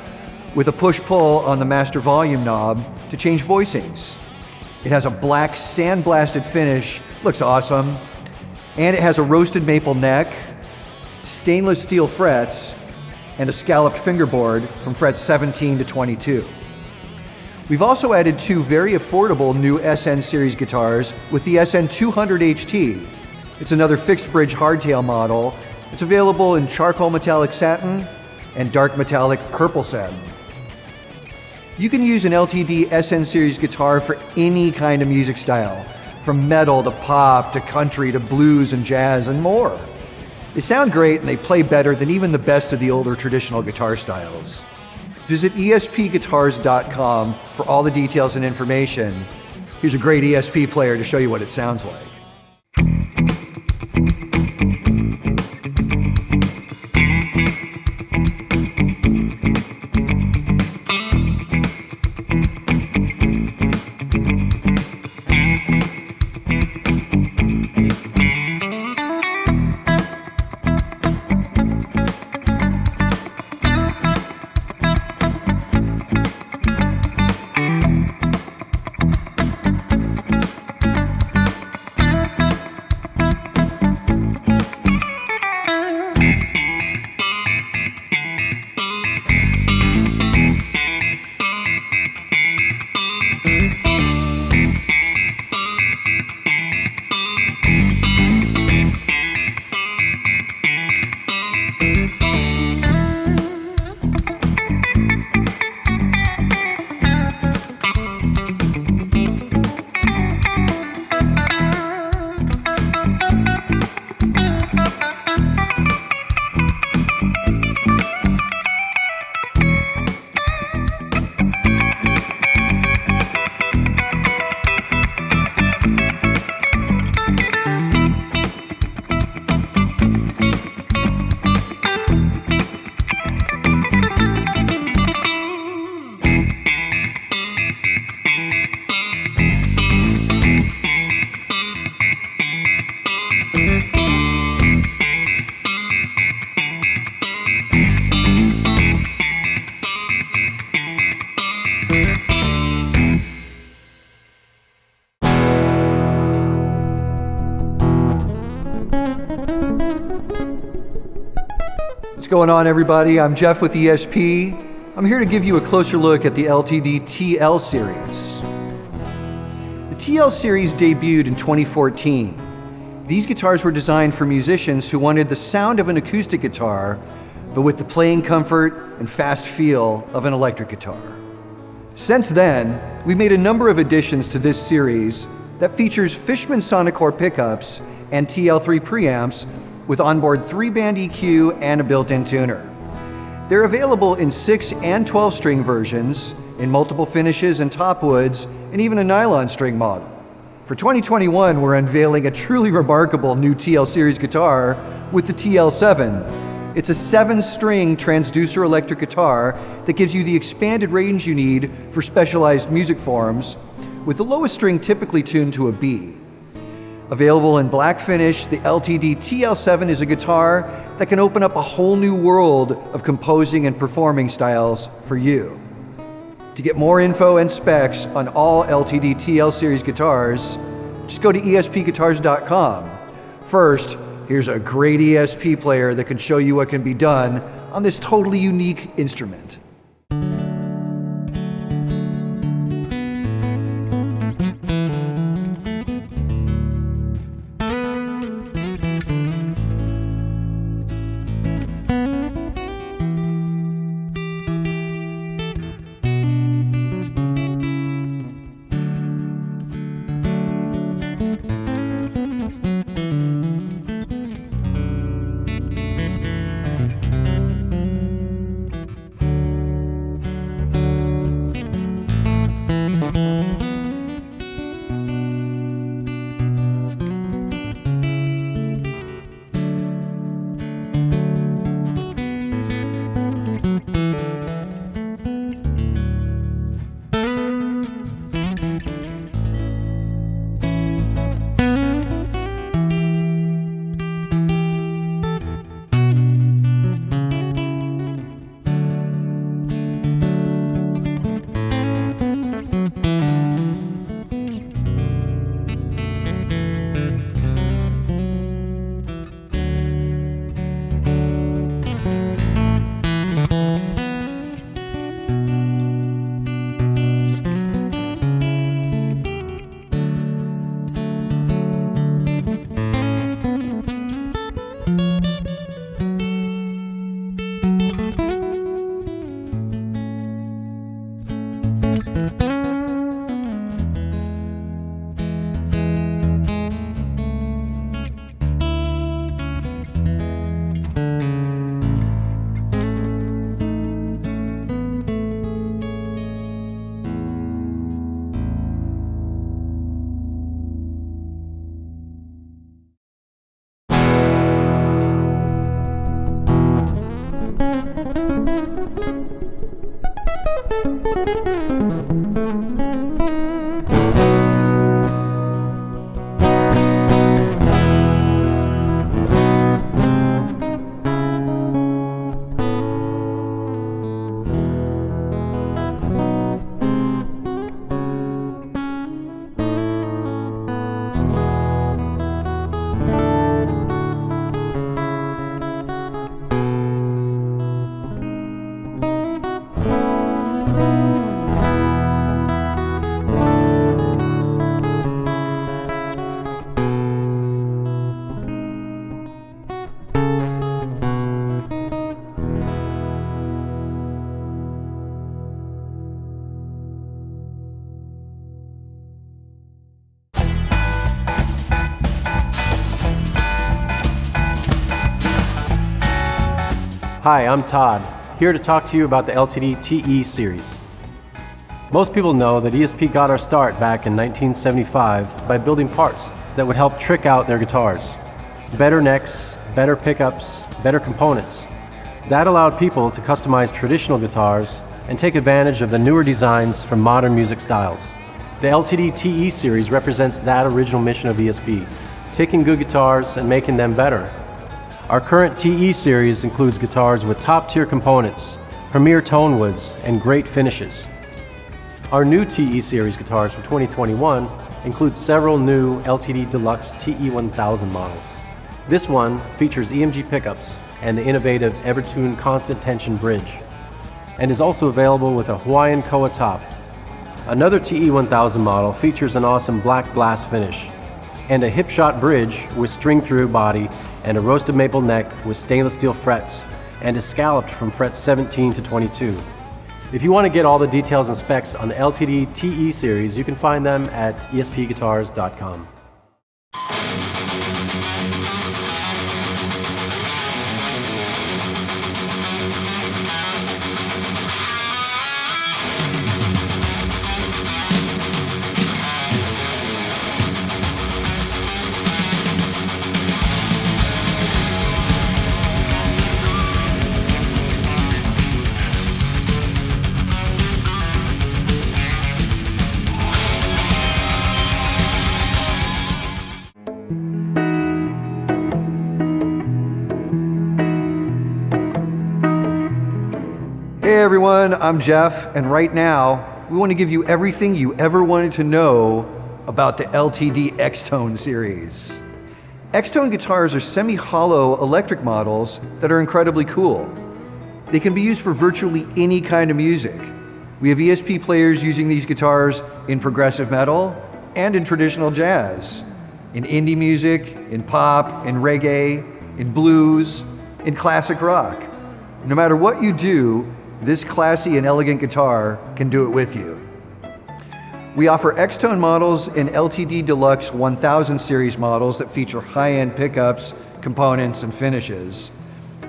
with a push-pull on the master volume knob to change voicings. It has a black sandblasted finish, looks awesome, and it has a roasted maple neck, stainless steel frets, and a scalloped fingerboard from frets 17 to 22. We've also added two very affordable new SN Series guitars with the SN200 HT. It's another fixed bridge hardtail model. It's available in charcoal metallic satin and dark metallic purple satin. You can use an Ltd SN Series guitar for any kind of music style, from metal to pop to country to blues and jazz and more. They sound great and they play better than even the best of the older traditional guitar styles. Visit espguitars.com for all the details and information. Here's a great ESP player to show you what it sounds like. What's going on, everybody? I'm Jeff with ESP. I'm here to give you a closer look at the Ltd TL Series. The TL Series debuted in 2014. These guitars were designed for musicians who wanted the sound of an acoustic guitar, but with the playing comfort and fast feel of an electric guitar. Since then, we've made a number of additions to this series that features Fishman Sonicore pickups and TL3 preamps with onboard 3-band EQ and a built-in tuner. They're available in 6 and 12-string versions, in multiple finishes and top woods, and even a nylon string model. For 2021, we're unveiling a truly remarkable new TL Series guitar with the TL7. It's a 7-string transducer electric guitar that gives you the expanded range you need for specialized music forms, with the lowest string typically tuned to a B. Available in black finish, the Ltd TL7 is a guitar that can open up a whole new world of composing and performing styles for you. To get more info and specs on all Ltd TL Series guitars, just go to espguitars.com. First, here's a great ESP player that can show you what can be done on this totally unique instrument. Hi, I'm Todd, here to talk to you about the Ltd TE Series. Most people know that ESP got our start back in 1975 by building parts that would help trick out their guitars. Better necks, better pickups, better components. That allowed people to customize traditional guitars and take advantage of the newer designs from modern music styles. The Ltd TE Series represents that original mission of ESP, taking good guitars and making them better. Our current TE Series includes guitars with top-tier components, premier tone woods, and great finishes. Our new TE Series guitars for 2021 include several new Ltd Deluxe TE 1000 models. This one features EMG pickups and the innovative Evertune constant tension bridge, and is also available with a Hawaiian Koa top. Another TE 1000 model features an awesome black glass finish, and a hip shot bridge with string-through body and a roasted maple neck with stainless steel frets, and is scalloped from frets 17 to 22. If you want to get all the details and specs on the Ltd TE Series, you can find them at espguitars.com. Hey everyone, I'm Jeff, and right now, we want to give you everything you ever wanted to know about the Ltd X-Tone Series. X-Tone guitars are semi-hollow electric models that are incredibly cool. They can be used for virtually any kind of music. We have ESP players using these guitars in progressive metal and in traditional jazz, in indie music, in pop, in reggae, in blues, in classic rock. No matter what you do, this classy and elegant guitar can do it with you. We offer X-Tone models and Ltd Deluxe 1000 series models that feature high-end pickups, components, and finishes.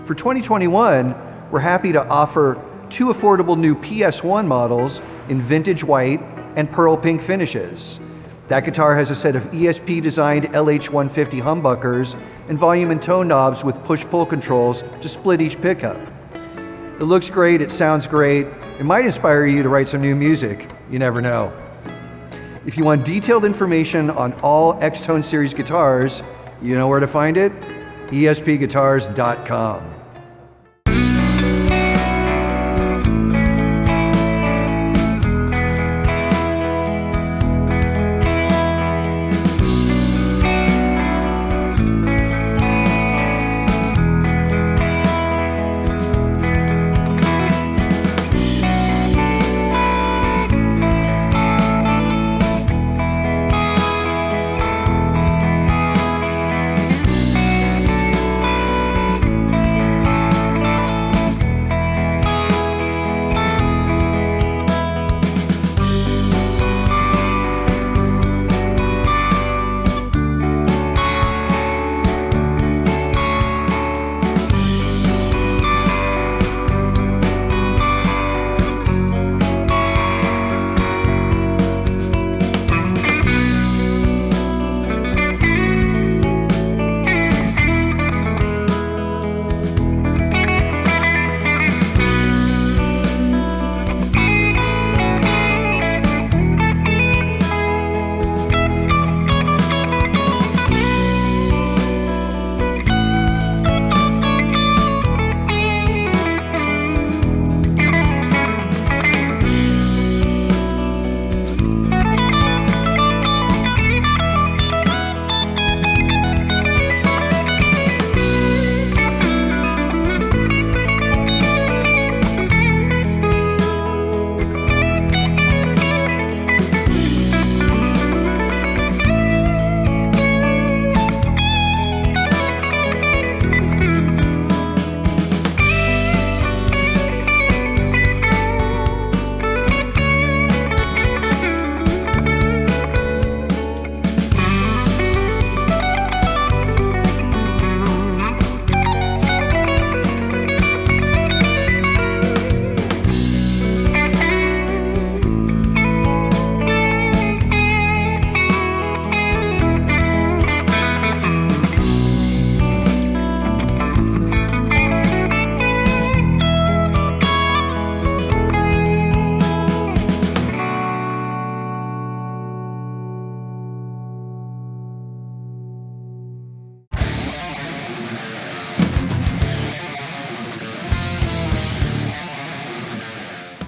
For 2021, we're happy to offer 2 affordable new PS1 models in vintage white and pearl pink finishes. That guitar has a set of ESP-designed LH150 humbuckers and volume and tone knobs with push-pull controls to split each pickup. It looks great, it sounds great, it might inspire you to write some new music, you never know. If you want detailed information on all X-Tone series guitars, you know where to find it? espguitars.com.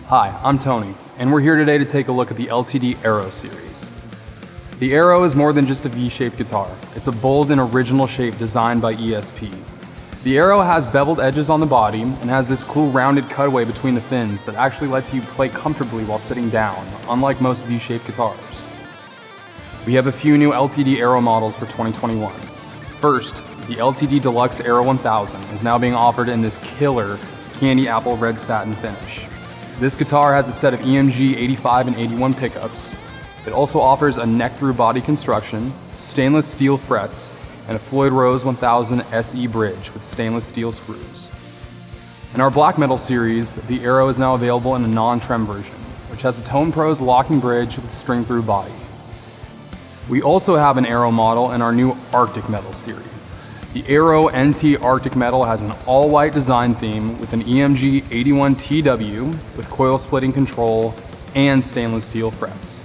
Hi, I'm Tony, and we're here today to take a look at the Ltd Aero series. The Aero is more than just a V-shaped guitar. It's a bold and original shape designed by ESP. The Aero has beveled edges on the body and has this cool rounded cutaway between the fins that actually lets you play comfortably while sitting down, unlike most V-shaped guitars. We have a few new Ltd Aero models for 2021. First, the Ltd Deluxe Aero 1000 is now being offered in this killer candy apple red satin finish. This guitar has a set of EMG 85 and 81 pickups. It also offers a neck-through body construction, stainless steel frets, and a Floyd Rose 1000 SE bridge with stainless steel screws. In our Black Metal series, the Aero is now available in a non-trem version, which has a Tone Pros locking bridge with string-through body. We also have an Aero model in our new Arctic Metal series. The Aero NT Arctic Metal has an all-white design theme with an EMG 81 TW with coil splitting control and stainless steel frets.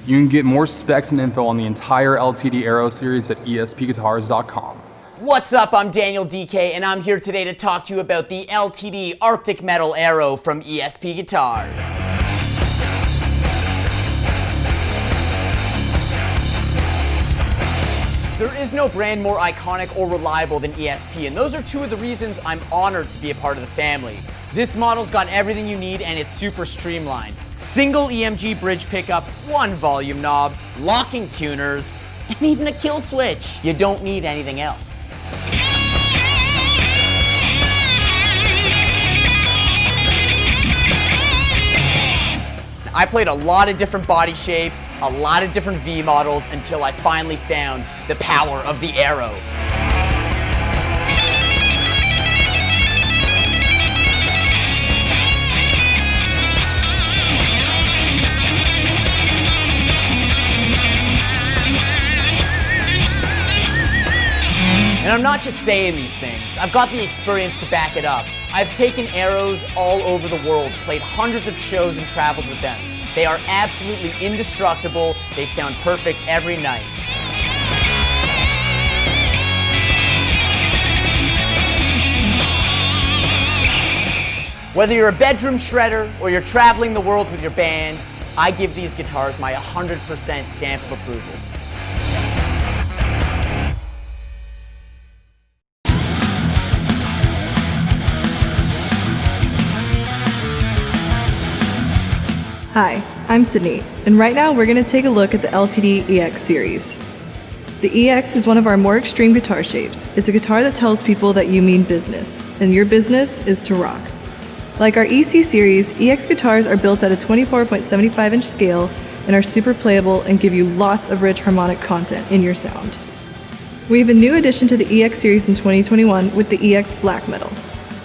You can get more specs and info on the entire Ltd Aero series at espguitars.com. What's up, I'm Daniel DK, and I'm here today to talk to you about the Ltd Arctic Metal Aero from ESP Guitars. There is no brand more iconic or reliable than ESP, and those are two of the reasons I'm honored to be a part of the family. This model's got everything you need, and it's super streamlined. Single EMG bridge pickup, one volume knob, locking tuners, and even a kill switch. You don't need anything else. I played a lot of different body shapes, a lot of different V models until I finally found the power of the Aero. And I'm not just saying these things, I've got the experience to back it up. I've taken Aeros all over the world, played hundreds of shows and traveled with them. They are absolutely indestructible, they sound perfect every night. Whether you're a bedroom shredder or you're traveling the world with your band, I give these guitars my 100% stamp of approval. Hi, I'm Sydney, and right now we're going to take a look at the Ltd EX Series. The EX is one of our more extreme guitar shapes. It's a guitar that tells people that you mean business, and your business is to rock. Like our EC Series, EX guitars are built at a 24.75-inch scale and are super playable and give you lots of rich harmonic content in your sound. We have a new addition to the EX Series in 2021 with the EX Black Metal.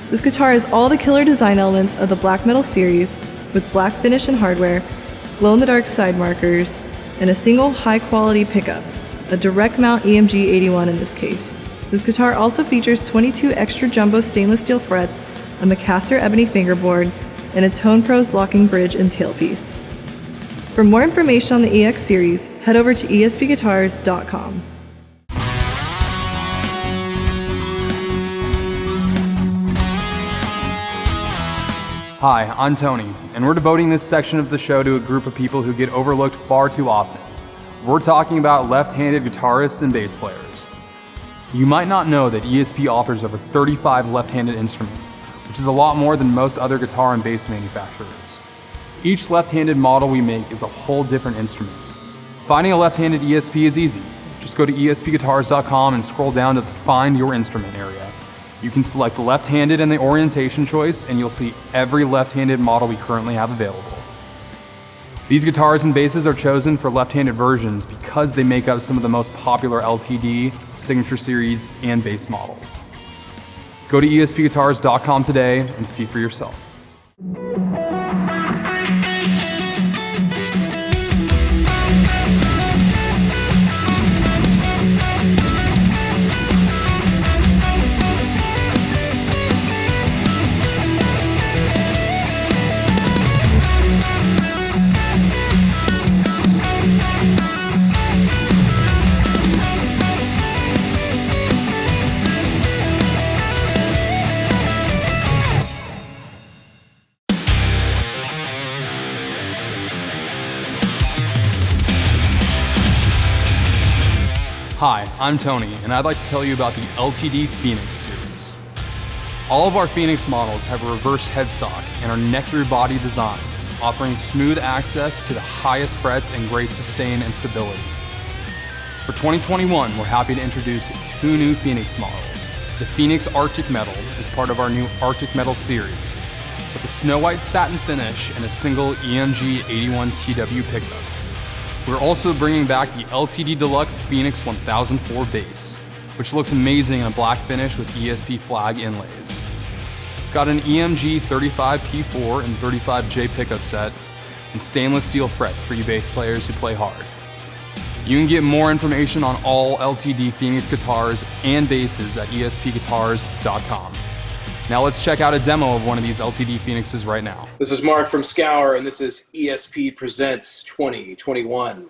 This guitar has all the killer design elements of the Black Metal series, with black finish and hardware, glow-in-the-dark side markers, and a single high-quality pickup, a direct mount EMG 81 in this case. This guitar also features 22 extra jumbo stainless steel frets, a Macassar ebony fingerboard, and a Tone Pros locking bridge and tailpiece. For more information on the EX series, head over to espguitars.com. Hi, I'm Tony, and we're devoting this section of the show to a group of people who get overlooked far too often. We're talking about left-handed guitarists and bass players. You might not know that ESP offers over 35 left-handed instruments, which is a lot more than most other guitar and bass manufacturers. Each left-handed model we make is a whole different instrument. Finding a left-handed ESP is easy. Just go to espguitars.com and scroll down to the Find Your Instrument area. You can select left-handed in the orientation choice, and you'll see every left-handed model we currently have available. These guitars and basses are chosen for left-handed versions because they make up some of the most popular Ltd, Signature Series, and bass models. Go to espguitars.com today and see for yourself. Hi, I'm Tony, and I'd like to tell you about the Ltd Phoenix Series. All of our Phoenix models have a reversed headstock and are neck-through body designs, offering smooth access to the highest frets and great sustain and stability. For 2021, we're happy to introduce 2 new Phoenix models. The Phoenix Arctic Metal is part of our new Arctic Metal series, with a snow white satin finish and a single EMG 81 TW pickup. We're also bringing back the Ltd Deluxe Phoenix 1004 bass, which looks amazing in a black finish with ESP flag inlays. It's got an EMG 35P4 and 35J pickup set and stainless steel frets for you bass players who play hard. You can get more information on all Ltd Phoenix guitars and basses at espguitars.com. Now let's check out a demo of one of these Ltd Phoenixes right now. This is Mark from Scour, and this is ESP Presents 2021.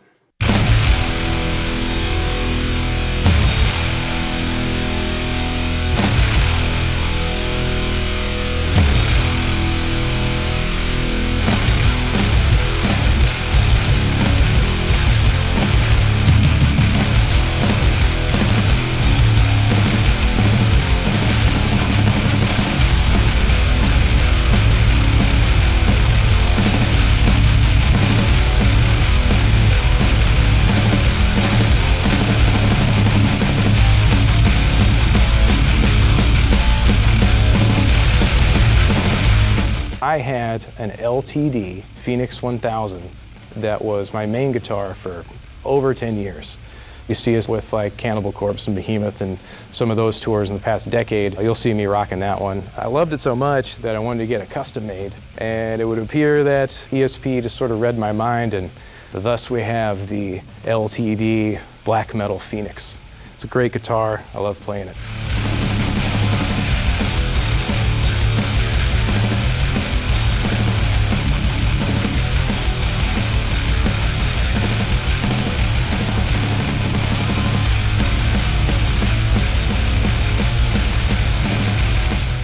I had an Ltd Phoenix 1000 that was my main guitar for over 10 years. You see us with like Cannibal Corpse and Behemoth and some of those tours in the past decade. You'll see me rocking that one. I loved it so much that I wanted to get it custom made, and it would appear that ESP just sort of read my mind, and thus we have the Ltd Black Metal Phoenix. It's a great guitar. I love playing it.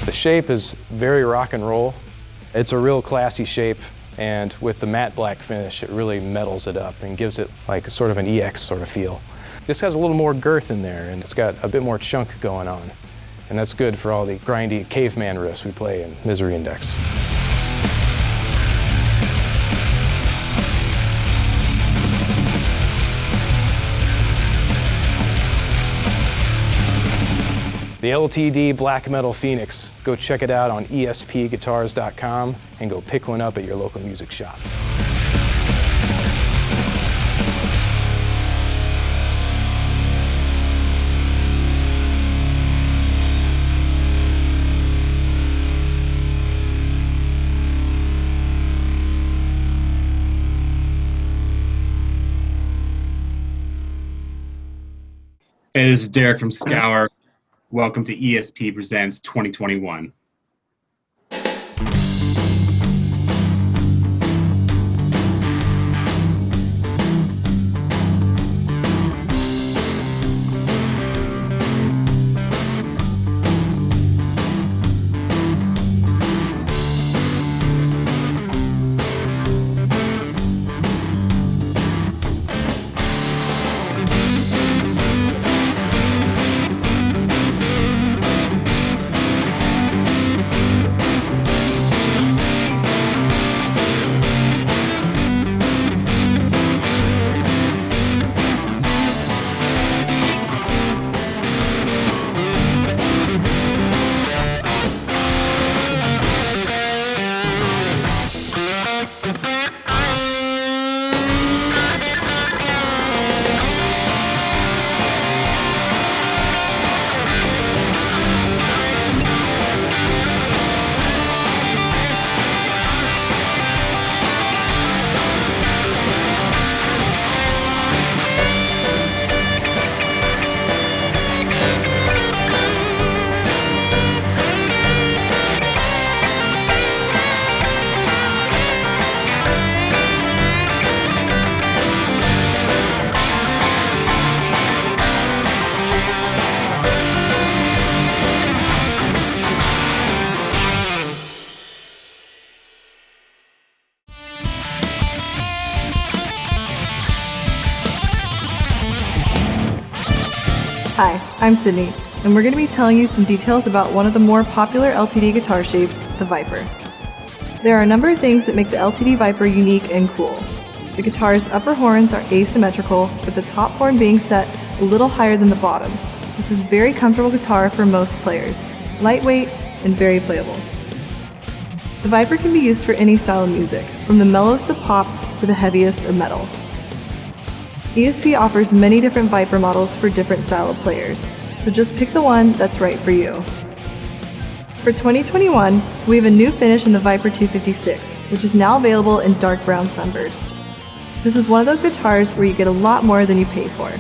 The shape is very rock and roll. It's a real classy shape, and with the matte black finish, it really metals it up and gives it like sort of an EX sort of feel. This has a little more girth in there, and it's got a bit more chunk going on, and that's good for all the grindy caveman riffs we play in Misery Index. The Ltd Black Metal Phoenix. Go check it out on espguitars.com and go pick one up at your local music shop. Hey, this is Derek from Scour. Welcome to ESP Presents 2021. Hi, I'm Sydney, and we're going to be telling you some details about one of the more popular Ltd guitar shapes, the Viper. There are a number of things that make the Ltd Viper unique and cool. The guitar's upper horns are asymmetrical, with the top horn being set a little higher than the bottom. This is very comfortable guitar for most players, lightweight and very playable. The Viper can be used for any style of music, from the mellowest of pop to the heaviest of metal. ESP offers many different Viper models for different style of players, so just pick the one that's right for you. For 2021, we have a new finish in the Viper 256, which is now available in dark brown sunburst. This is one of those guitars where you get a lot more than you pay for.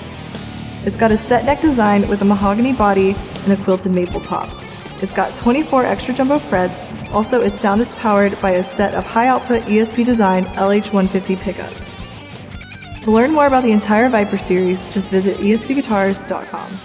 It's got a set neck design with a mahogany body and a quilted maple top. It's got 24 extra jumbo frets. Also, its sound is powered by a set of high-output ESP design LH150 pickups. To learn more about the entire Viper series, just visit espguitars.com.